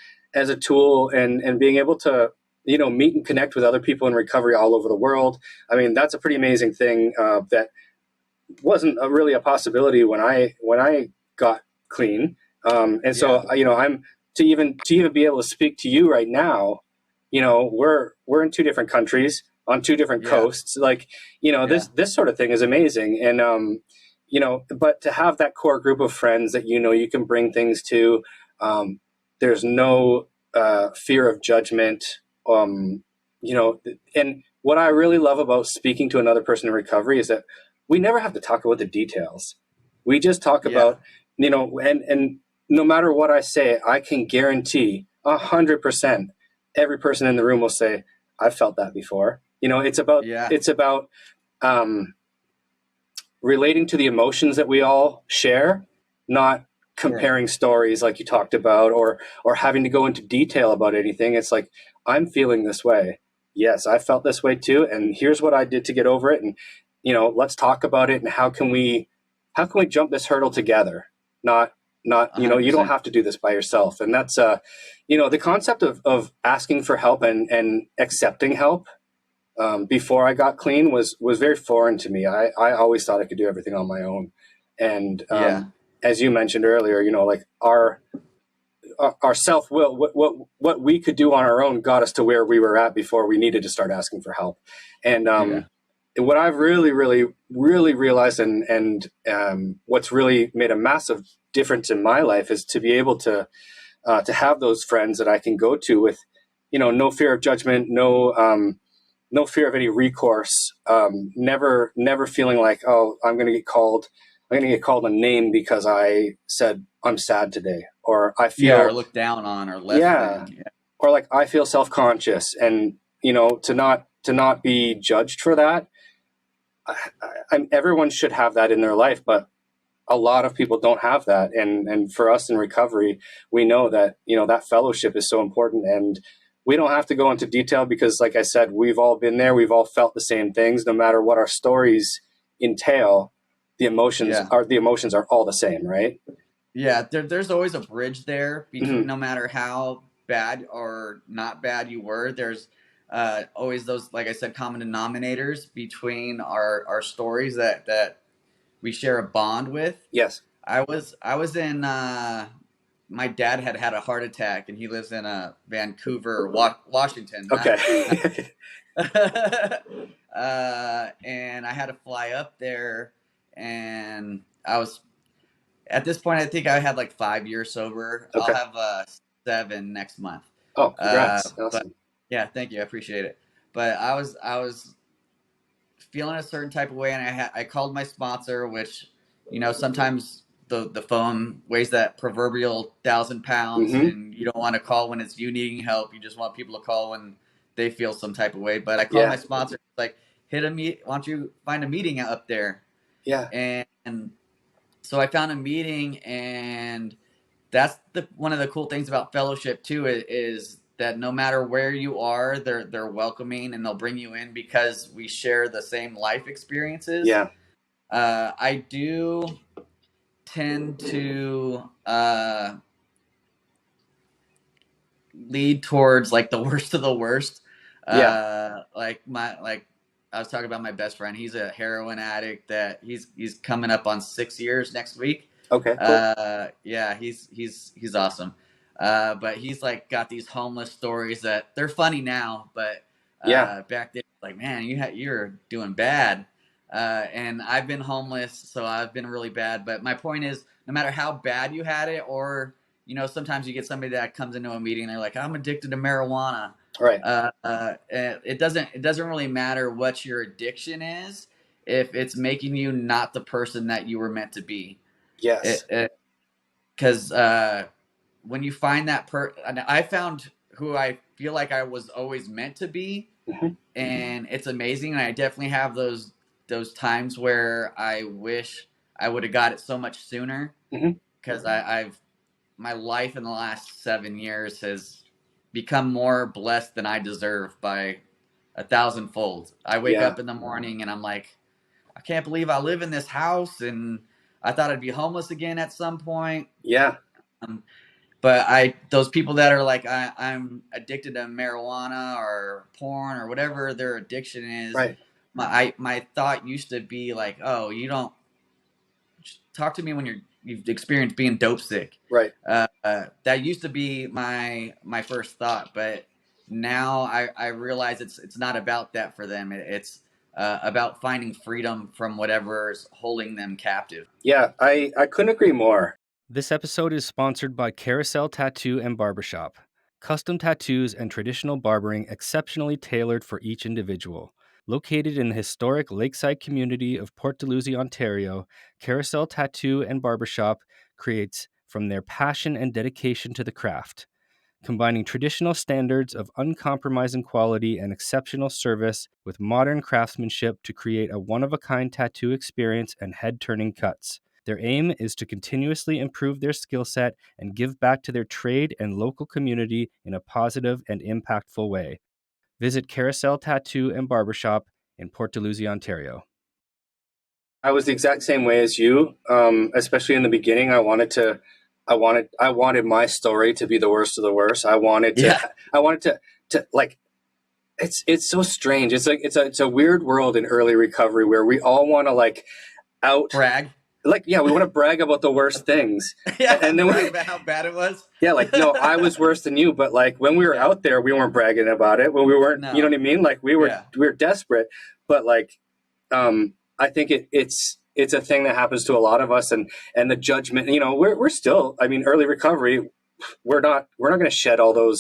Speaker 2: tool, and being able to, meet and connect with other people in recovery all over the world. I mean, that's a pretty amazing thing that wasn't really a possibility when I got clean. And so, I'm to even be able to speak to you right now, we're in 2 different countries on 2 different coasts. Like, this sort of thing is amazing. And, but to have that core group of friends that, you can bring things to, there's no fear of judgment. And what I really love about speaking to another person in recovery is that we never have to talk about the details. We just talk about, and no matter what I say, I can guarantee 100% every person in the room will say, I've felt that before. It's about relating to the emotions that we all share, not comparing stories like you talked about, or having to go into detail about anything. It's like, I'm feeling this way. yes, I felt this way too, and here's what I did to get over it, and let's talk about it, and how can we jump this hurdle together? Not, you don't
Speaker 3: 100%.
Speaker 2: have to do this by yourself. And that's the concept of asking for help and accepting help before I got clean was very foreign to me. I always thought I could do everything on my own. And
Speaker 3: Yeah.
Speaker 2: as you mentioned earlier, like our self-will, what we could do on our own got us to where we were at before we needed to start asking for help. And what I've really, really, really realized, and what's really made a massive difference in my life, is to be able to have those friends that I can go to with, no fear of judgment, no fear of any recourse, never feeling like, oh, I'm going to get called a name because I said I'm sad today, or I feel
Speaker 3: or looked down on, or less than. Yeah.
Speaker 2: or like I feel self-conscious, and to not be judged for that. Everyone should have that in their life, but a lot of people don't have that. And for us in recovery, we know that, that fellowship is so important. And we don't have to go into detail because, like I said, we've all been there. We've all felt the same things. No matter what our stories entail, the emotions are all the same, right?
Speaker 3: Yeah, there's always a bridge there between, no matter how bad or not bad you were. There's always those, like I said, common denominators between our stories that we share a bond with.
Speaker 2: Yes.
Speaker 3: I was in. My dad had a heart attack, and he lives in Vancouver, Washington.
Speaker 2: Okay.
Speaker 3: And I had to fly up there, and I was, at this point, I think I had like 5 years sober.
Speaker 2: Okay.
Speaker 3: I'll have 7 next month.
Speaker 2: Oh, congrats.
Speaker 3: But
Speaker 2: Awesome.
Speaker 3: yeah, thank you. I appreciate it. But I was feeling a certain type of way, and I called my sponsor, which, sometimes the phone weighs that proverbial 1,000 pounds, and you don't want to call when it's you needing help. You just want people to call when they feel some type of way. But I called my sponsor, like, why don't you find a meeting up there?
Speaker 2: Yeah.
Speaker 3: And so I found a meeting, and that's one of the cool things about fellowship too, is that no matter where you are, they're welcoming, and they'll bring you in because we share the same life experiences.
Speaker 2: Yeah.
Speaker 3: I do tend to lead towards like the worst of the worst. Like I was talking about my best friend. He's a heroin addict that he's coming up on 6 years next week.
Speaker 2: Okay. Cool.
Speaker 3: Yeah, he's awesome. But he's like got these homeless stories that they're funny now, but back then, like, man, you're doing bad. And I've been homeless, so I've been really bad. But my point is, no matter how bad you had it, or sometimes you get somebody that comes into a meeting and they're like, I'm addicted to marijuana.
Speaker 2: Right.
Speaker 3: It doesn't really matter what your addiction is if it's making you not the person that you were meant to be.
Speaker 2: Yes.
Speaker 3: Because when you find that I found who I feel like I was always meant to be, and it's amazing. And I definitely have those times where I wish I would have got it so much sooner, because my life in the last 7 years has become more blessed than I deserve by 1,000-fold. I wake up in the morning and I'm like, I can't believe I live in this house, and I thought I'd be homeless again at some point.
Speaker 2: Yeah.
Speaker 3: But those people that are like, I'm addicted to marijuana or porn or whatever their addiction is.
Speaker 2: Right.
Speaker 3: My thought used to be like, oh, you don't talk to me when you've experienced being dope sick.
Speaker 2: Right.
Speaker 3: That used to be my first thought, but now I realize it's not about that for them. It's about finding freedom from whatever's holding them captive.
Speaker 2: Yeah, I couldn't agree more.
Speaker 4: This episode is sponsored by Carousel Tattoo and Barbershop. Custom tattoos and traditional barbering exceptionally tailored for each individual. Located in the historic lakeside community of Port Dalhousie, Ontario, Carousel Tattoo and Barbershop creates from their passion and dedication to the craft. Combining traditional standards of uncompromising quality and exceptional service with modern craftsmanship to create a one-of-a-kind tattoo experience and head-turning cuts. Their aim is to continuously improve their skill set and give back to their trade and local community in a positive and impactful way. Visit Carousel Tattoo and Barbershop in Port Dalhousie, Ontario.
Speaker 2: I was the exact same way as you, especially in the beginning. I wanted my story to be the worst of the worst. I wanted to like, it's so strange. It's like, it's a weird world in early recovery where we all want to like
Speaker 3: brag.
Speaker 2: Like, yeah, we want to brag about the worst things.
Speaker 3: Yeah,
Speaker 2: and then
Speaker 3: about how bad it was.
Speaker 2: Yeah, like, no, I was worse than you. But like when we were out there, we weren't bragging about it. When we weren't, you know what I mean? Like we were desperate. But like, I think it's a thing that happens to a lot of us, and the judgment. You know, we're still. I mean, early recovery. We're not going to shed all the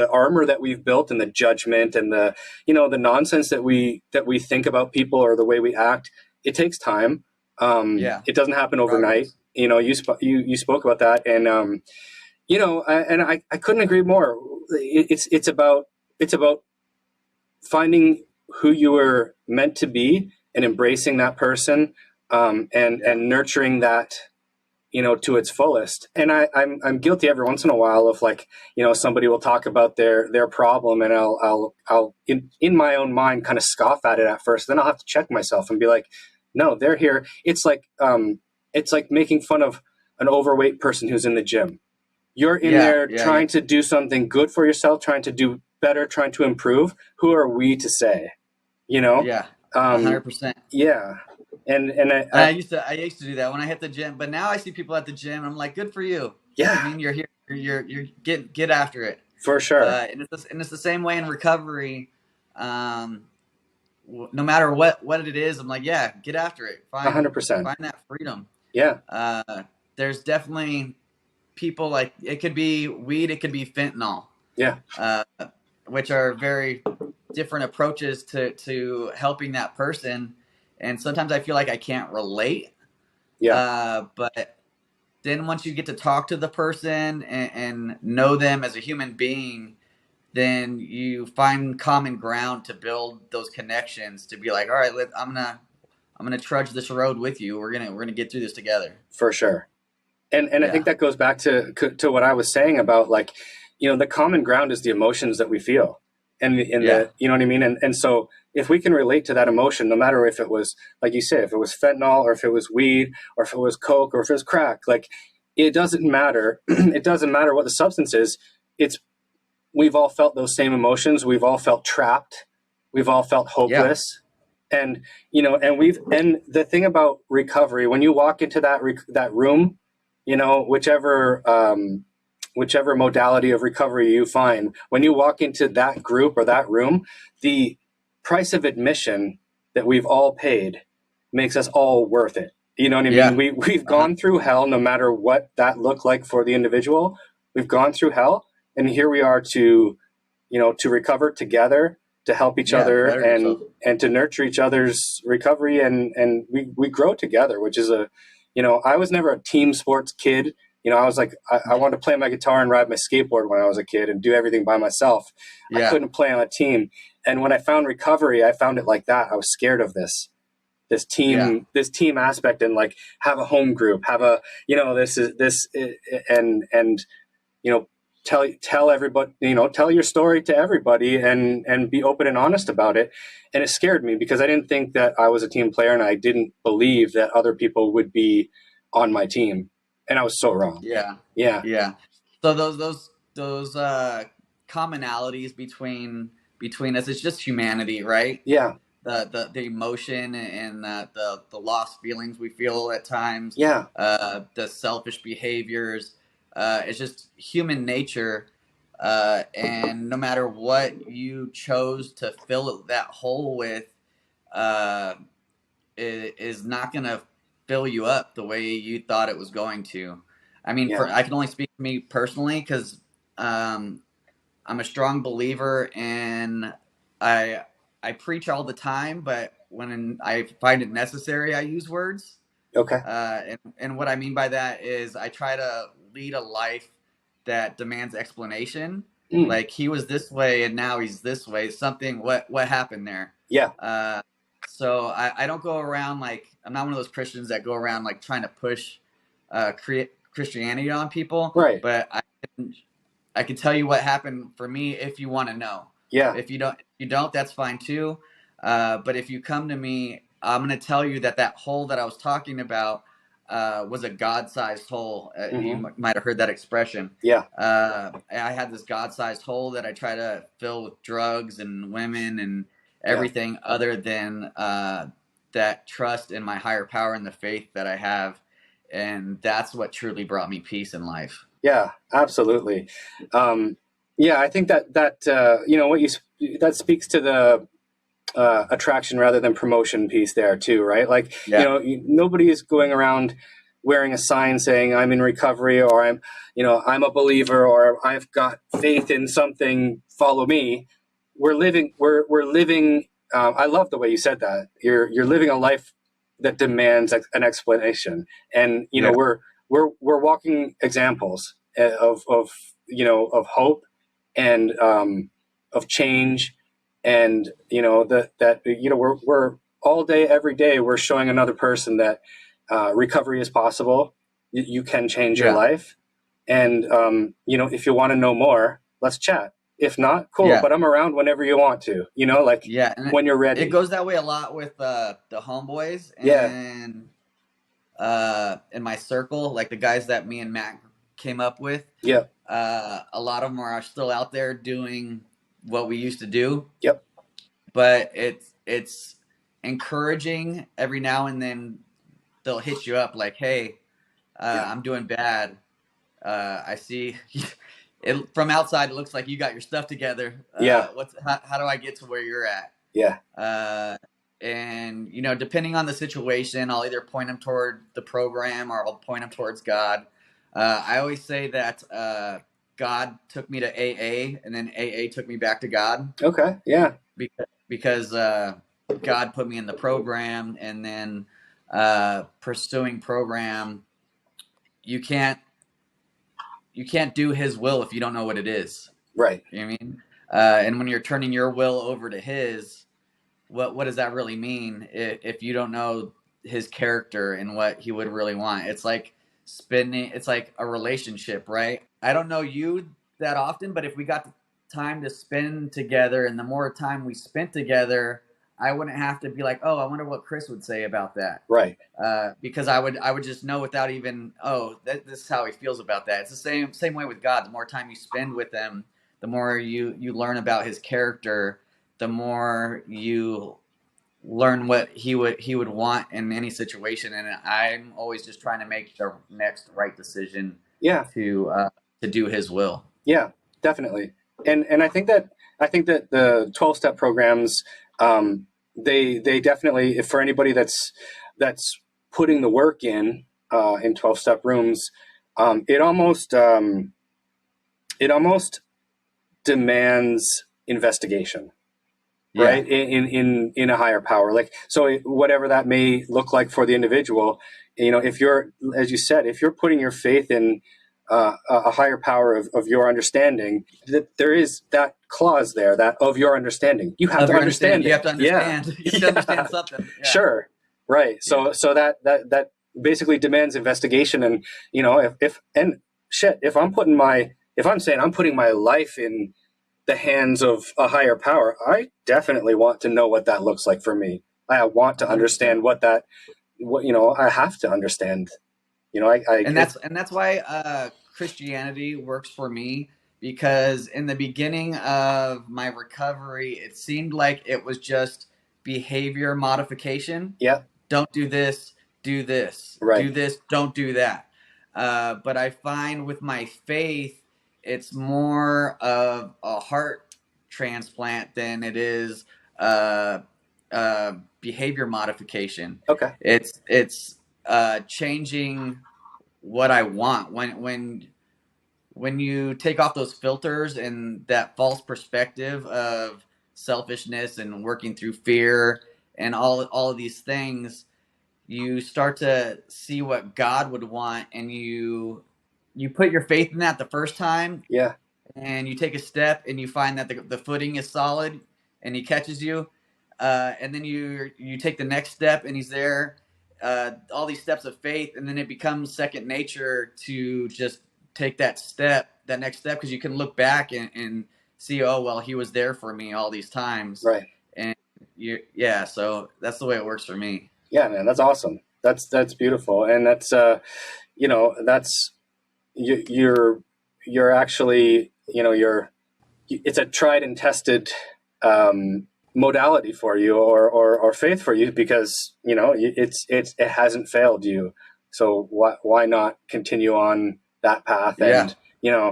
Speaker 2: armor that we've built, and the judgment, and the nonsense that we think about people or the way we act. It takes time. It doesn't happen overnight. You know, you spoke about that, and I couldn't agree more. It's about finding who you were meant to be and embracing that person, and nurturing that, to its fullest. And I'm guilty every once in a while of like, somebody will talk about their problem, and I'll in my own mind kind of scoff at it at first. Then I'll have to check myself and be like, no, they're here. It's like making fun of an overweight person who's in the gym. You're in there trying to do something good for yourself, trying to do better, trying to improve. Who are we to say?
Speaker 3: 100%.
Speaker 2: Yeah. And
Speaker 3: I used to do that when I hit the gym, but now I see people at the gym. I'm like, good for you.
Speaker 2: Yeah.
Speaker 3: I mean, you're here. You're get after it.
Speaker 2: For sure.
Speaker 3: And it's the same way in recovery. No matter what it is, I'm like, yeah, get after it.
Speaker 2: 100%.
Speaker 3: Find that freedom.
Speaker 2: Yeah.
Speaker 3: There's definitely people, like, it could be weed, it could be fentanyl.
Speaker 2: Yeah.
Speaker 3: Which are very different approaches to helping that person. And sometimes I feel like I can't relate.
Speaker 2: Yeah.
Speaker 3: But then once you get to talk to the person and know them as a human being, then you find common ground to build those connections, to be like, all right, I'm gonna trudge this road with you. We're gonna get through this together.
Speaker 2: For sure. And I think that goes back to what I was saying about, like, the common ground is the emotions that we feel, and the you know what I mean? And so if we can relate to that emotion, no matter if it was, like you say, if it was fentanyl, or if it was weed, or if it was coke, or if it was crack, like, it doesn't matter. It doesn't matter what the substance is. We've all felt those same emotions. We've all felt trapped. We've all felt hopeless. Yeah. And, and the thing about recovery, when you walk into that room, whichever modality of recovery you find, when you walk into that group or that room, the price of admission that we've all paid makes us all worth it. You know what I mean? We've gone through hell, no matter what that looked like for the individual. We've gone through hell. And here we are to recover together, to help each other, and to nurture each other's recovery, and we grow together, which is I was never a team sports kid. I was like, I wanted to play my guitar and ride my skateboard when I was a kid and do everything by myself. I couldn't play on a team. And when I found recovery, I found it like that. I was scared of this team aspect, and like have a home group, have a, tell everybody, tell your story to everybody, and be open and honest about it. And it scared me because I didn't think that I was a team player, and I didn't believe that other people would be on my team. And I was so wrong. Yeah.
Speaker 3: So those commonalities between us, it's just humanity, right?
Speaker 2: Yeah.
Speaker 3: The emotion and the lost feelings we feel at times.
Speaker 2: Yeah.
Speaker 3: The selfish behaviors. It's just human nature, and no matter what you chose to fill that hole with, it is not going to fill you up the way you thought it was going to. I mean, I can only speak to me personally, because I'm a strong believer, and I preach all the time, but when I find it necessary, I use words.
Speaker 2: Okay.
Speaker 3: And what I mean by that is I try to lead a life that demands explanation. Like, he was this way and now he's this way. Something, what happened there?
Speaker 2: Yeah.
Speaker 3: So I don't go around, like, I'm not one of those Christians that go around like trying to push Christianity on people.
Speaker 2: Right.
Speaker 3: But I can tell you what happened for me if you want to know.
Speaker 2: Yeah.
Speaker 3: If you don't, that's fine too. But if you come to me, I'm going to tell you that hole that I was talking about was a God-sized hole. You might have heard that expression.
Speaker 2: Yeah.
Speaker 3: I had this God-sized hole that I try to fill with drugs and women and everything other than that trust in my higher power and the faith that I have. And that's what truly brought me peace in life.
Speaker 2: Yeah, absolutely. Yeah, I think that that speaks to the attraction rather than promotion piece there too, right? Like, nobody is going around wearing a sign saying I'm in recovery, or I'm a believer, or I've got faith in something, follow me. We're living. I love the way you said that. You're living a life that demands an explanation, and we're walking examples of hope and of change, and we're all day, every day, we're showing another person that recovery is possible. You can change your life, and if you want to know more, let's chat. If not, cool, but I'm around whenever you want to, and when you're ready.
Speaker 3: It goes that way a lot with the homeboys and in my circle, like the guys that me and Matt came up with.
Speaker 2: Yeah.
Speaker 3: A lot of them are still out there doing what we used to do.
Speaker 2: Yep.
Speaker 3: But it's encouraging. Every now and then they'll hit you up like, hey, I'm doing bad. I see it from outside. It looks like you got your stuff together. How do I get to where you're at?
Speaker 2: Yeah.
Speaker 3: And depending on the situation, I'll either point them toward the program or I'll point them towards God. I always say that God took me to AA, and then AA took me back to God.
Speaker 2: Okay. Yeah.
Speaker 3: Because God put me in the program, and then pursuing program, you can't do His will if you don't know what it is.
Speaker 2: Right.
Speaker 3: You know what I mean? And when you're turning your will over to His, what does that really mean if you don't know His character and what He would really want? It's like it's like a relationship, right? I don't know you that often, but if we got the time to spend together, and the more time we spent together, I wouldn't have to be like, oh, I wonder what Chris would say about that.
Speaker 2: Right.
Speaker 3: Because I would just know without even, this is how he feels about that. It's the same way with God. The more time you spend with Him, the more you learn about His character, the more you learn what he would want in any situation. And I'm always just trying to make the next right decision.
Speaker 2: Yeah.
Speaker 3: To do His will.
Speaker 2: Yeah, definitely. And I think that the 12-step programs, they definitely, for anybody that's putting the work in 12-step rooms, it almost demands investigation. Right. In a higher power. Like, so whatever that may look like for the individual, if you're, as you said, if you're putting your faith in a higher power of your understanding, that there is that clause there, that of your understanding, you have to understand it.
Speaker 3: You have to understand. Yeah. You have to understand something. Yeah.
Speaker 2: Sure. Right. So that basically demands investigation. And, if I'm saying I'm putting my life in the hands of a higher power, I definitely want to know what that looks like for me. I want to understand I have to understand, and
Speaker 3: that's why Christianity works for me, because in the beginning of my recovery, it seemed like it was just behavior modification.
Speaker 2: Yeah.
Speaker 3: Don't do this, do this.
Speaker 2: Right.
Speaker 3: Do this, don't do that. But I find with my faith, it's more of a heart transplant than it is behavior modification.
Speaker 2: Okay.
Speaker 3: It's changing what I want. When you take off those filters and that false perspective of selfishness and working through fear and all of these things, you start to see what God would want, and you put your faith in that the first time.
Speaker 2: Yeah.
Speaker 3: And you take a step and you find that the footing is solid, and He catches you. And then you take the next step and He's there. All these steps of faith, and then it becomes second nature to just take that step that next step, because you can look back and see, oh, well, he was there for me all these times.
Speaker 2: Right.
Speaker 3: And so that's the way it works for me.
Speaker 2: Yeah, man, that's awesome. That's beautiful. And that's, that's, you're actually, it's a tried and tested, modality for you or faith for you, because, it hasn't failed you. So why not continue on that path? And,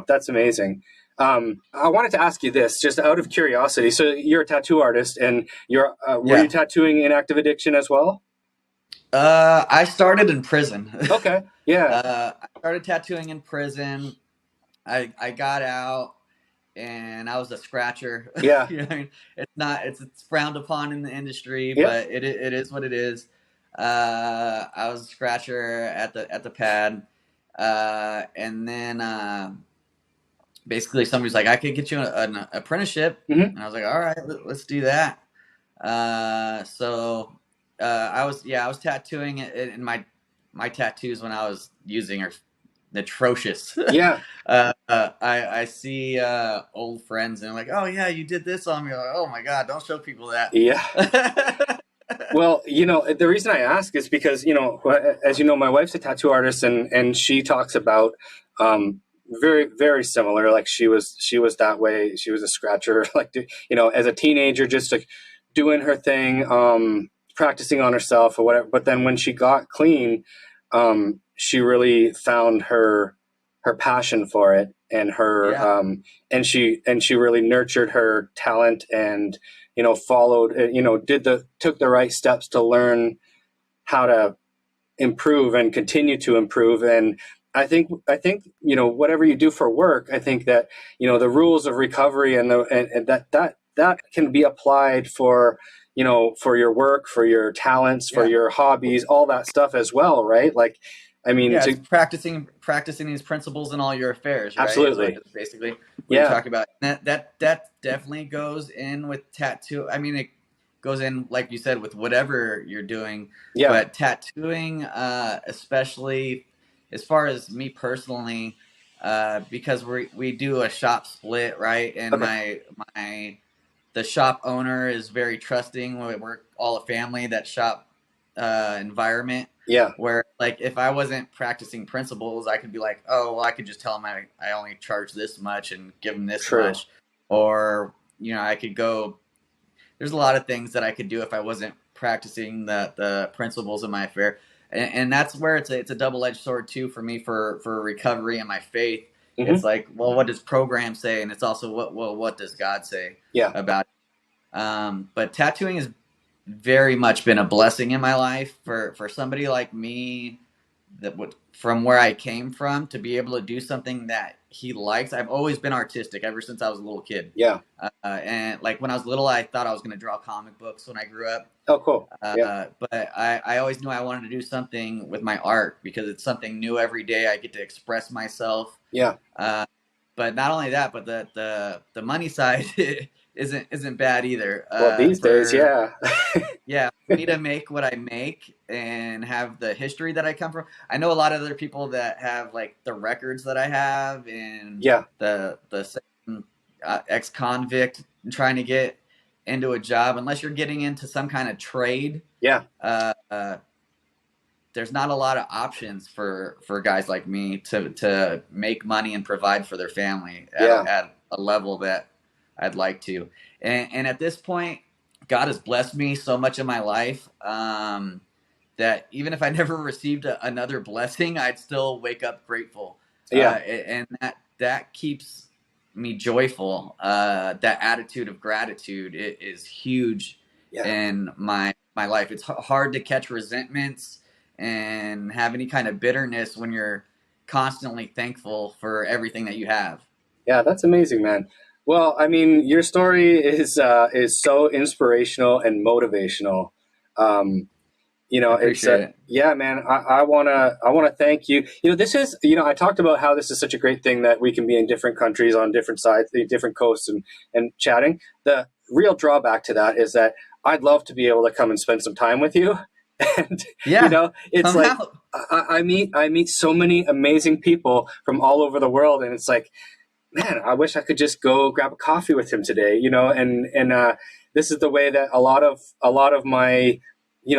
Speaker 2: that's amazing. I wanted to ask you this, just out of curiosity. So you're a tattoo artist, and were you tattooing in active addiction as well?
Speaker 3: I started in prison.
Speaker 2: Okay. Yeah.
Speaker 3: I started tattooing in prison. I got out, and I was a scratcher.
Speaker 2: Yeah.
Speaker 3: You know what I mean? It's frowned upon in the industry,
Speaker 2: Yeah.
Speaker 3: but it is what it is. I was a scratcher at the pad. And then, basically somebody's like, I could get you an apprenticeship.
Speaker 2: Mm-hmm.
Speaker 3: And I was like, all right, let's do that. I was tattooing it, and my tattoos when I was using are atrocious.
Speaker 2: Yeah.
Speaker 3: I see old friends, and I'm like, oh yeah, you did this on me. Like, oh my God, don't show people that.
Speaker 2: Yeah. Well, the reason I ask is because, as you know, my wife's a tattoo artist, and she talks about, very, very similar. Like she was that way. She was a scratcher, like, as a teenager, just like doing her thing, practicing on herself or whatever. But then when she got clean, she really found her passion for it, and and she really nurtured her talent, and, followed, took the right steps to learn how to improve and continue to improve. And I think, whatever you do for work, I think that, the rules of recovery and that can be applied for, for your work, for your talents, for your hobbies, all that stuff as well. Right. Like, I mean,
Speaker 3: practicing these principles in all your affairs. Right?
Speaker 2: Absolutely.
Speaker 3: That's basically what you're talking about. That definitely goes in with tattoo. I mean, it goes in, like you said, with whatever you're doing. Yeah. But tattooing, especially as far as me personally, because we do a shop split, right? And the shop owner is very trusting. We're all a family, that shop environment.
Speaker 2: Yeah.
Speaker 3: Where, like, if I wasn't practicing principles, I could be like, oh, well, I could just tell him I only charge this much and give him this much. Or, I could go, there's a lot of things that I could do if I wasn't practicing the principles of my affair. And that's where it's a double-edged sword too for me, for recovery and my faith. Mm-hmm. It's like, well, what does program say? And it's also what does God say about it? But tattooing has very much been a blessing in my life for somebody like me, from where I came from, to be able to do something that he likes. I've always been artistic ever since I was a little kid. Yeah. And like when I was little, I thought I was going to draw comic books when I grew up.
Speaker 2: Oh, cool.
Speaker 3: But I always knew I wanted to do something with my art, because it's something new every day. I get to express myself.
Speaker 2: Yeah.
Speaker 3: But not only that, but the money side isn't bad either.
Speaker 2: Well, these days, yeah.
Speaker 3: Yeah, for me to make what I make and have the history that I come from. I know a lot of other people that have like the records that I have, and the ex-convict trying to get into a job. Unless you're getting into some kind of trade, there's not a lot of options for guys like me to make money and provide for their family at a level that I'd like to. And at this point, God has blessed me so much in my life that even if I never received another blessing, I'd still wake up grateful. And that keeps me joyful. That attitude of gratitude is huge in my life. It's hard to catch resentments and have any kind of bitterness when you're constantly thankful for everything that you have.
Speaker 2: Yeah, that's amazing, man. Well, I mean, your story is so inspirational and motivational. Yeah, man. I wanna thank you. This is, I talked about how this is such a great thing that we can be in different countries on different sides, different coasts, and chatting. The real drawback to that is that I'd love to be able to come and spend some time with you. And it's like I meet so many amazing people from all over the world, and it's like, man, I wish I could just go grab a coffee with him today, and this is the way that a lot of my,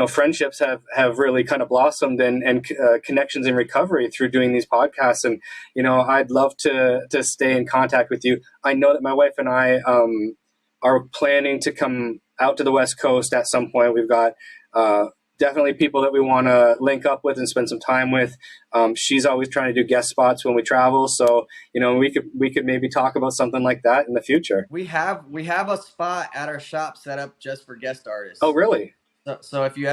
Speaker 2: friendships have really kind of blossomed and connections in recovery through doing these podcasts. And, I'd love to stay in contact with you. I know that my wife and I are planning to come out to the West Coast at some point. We've got definitely people that we want to link up with and spend some time with. She's always trying to do guest spots when we travel. So, we could maybe talk about something like that in the future.
Speaker 3: We have a spot at our shop set up just for guest artists.
Speaker 2: Oh, really?
Speaker 3: So if she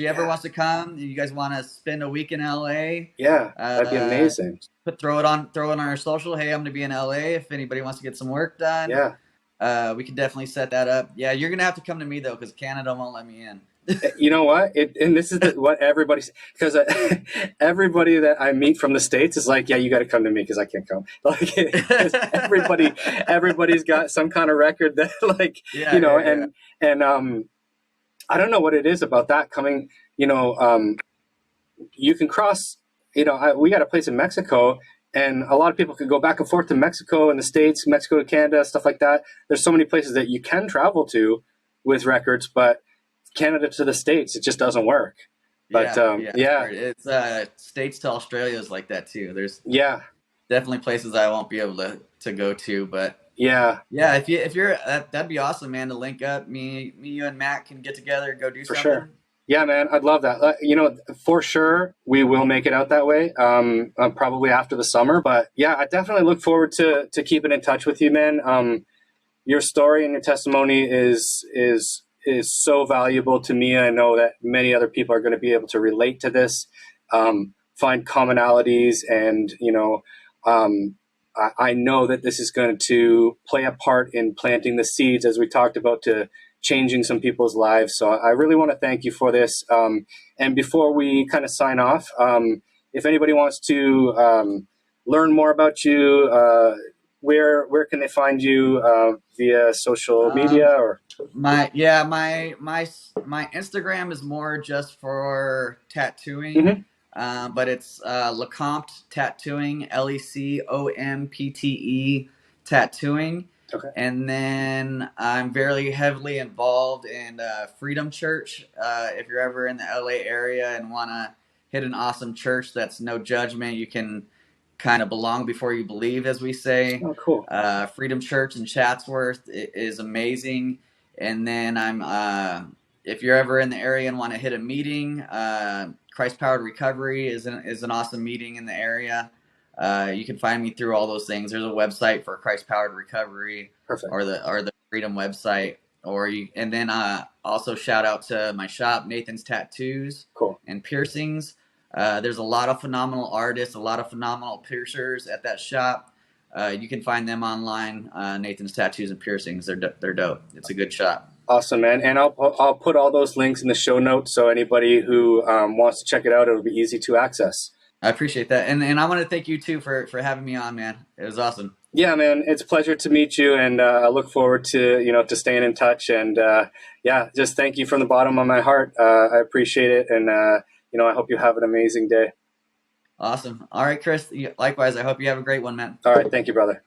Speaker 3: ever wants to come, you guys want to spend a week in LA?
Speaker 2: Yeah, that'd be amazing.
Speaker 3: Throw it on our social. Hey, I'm going to be in LA. If anybody wants to get some work done, we can definitely set that up. Yeah, you're going to have to come to me though, because Canada won't let me in.
Speaker 2: You know what? And this is what everybody's, because everybody that I meet from the States is like, yeah, you got to come to me because I can't come. Like, everybody's got some kind of record that, like, and I don't know what it is about that coming. You can cross. We got a place in Mexico, and a lot of people can go back and forth to Mexico and the States, Mexico to Canada, stuff like that. There's so many places that you can travel to with records, but Canada to the States, it just doesn't work. But it's States to Australia is like that too. There's
Speaker 3: definitely places I won't be able to go to, but if you're that'd be awesome, man, to link up. Me, you and Matt can get together, go do something.
Speaker 2: Sure. Yeah, man, I'd love that. For sure, we will make it out that way. Probably after the summer, but yeah, I definitely look forward to keeping in touch with you, man. Your story and your testimony is so valuable to me. I know that many other people are going to be able to relate to this, find commonalities, and I know that this is going to play a part in planting the seeds, as we talked about, to changing some people's lives. So I really want to thank you for this. And before we kind of sign off, if anybody wants to learn more about you, where can they find you via social media? Or
Speaker 3: my Instagram is more just for tattooing, but it's LeCompte Tattooing, LeCompte Tattooing.
Speaker 2: Okay.
Speaker 3: And then I'm very heavily involved in Freedom Church. If you're ever in the LA area and want to hit an awesome church that's no judgment, you can kind of belong before you believe, as we say.
Speaker 2: Oh, cool.
Speaker 3: Freedom Church in Chatsworth is amazing. And then if you're ever in the area and want to hit a meeting, Christ Powered Recovery is an awesome meeting in the area. You can find me through all those things. There's a website for Christ Powered Recovery.
Speaker 2: Perfect.
Speaker 3: or the Freedom website. And then also shout out to my shop, Nathan's Tattoos.
Speaker 2: Cool.
Speaker 3: And Piercings. There's a lot of phenomenal artists, a lot of phenomenal piercers at that shop. You can find them online, Nathan's Tattoos and Piercings. They're dope. It's a good shop.
Speaker 2: Awesome, man. And I'll put all those links in the show notes, so anybody who wants to check it out, it'll be easy to access.
Speaker 3: I appreciate that. And I want to thank you too for having me on, man. It was awesome.
Speaker 2: Yeah, man, it's a pleasure to meet you, and I look forward to to staying in touch. And just thank you from the bottom of my heart. I appreciate it, and I hope you have an amazing day.
Speaker 3: Awesome. All right, Chris. Likewise, I hope you have a great one, man.
Speaker 2: All right, thank you, brother.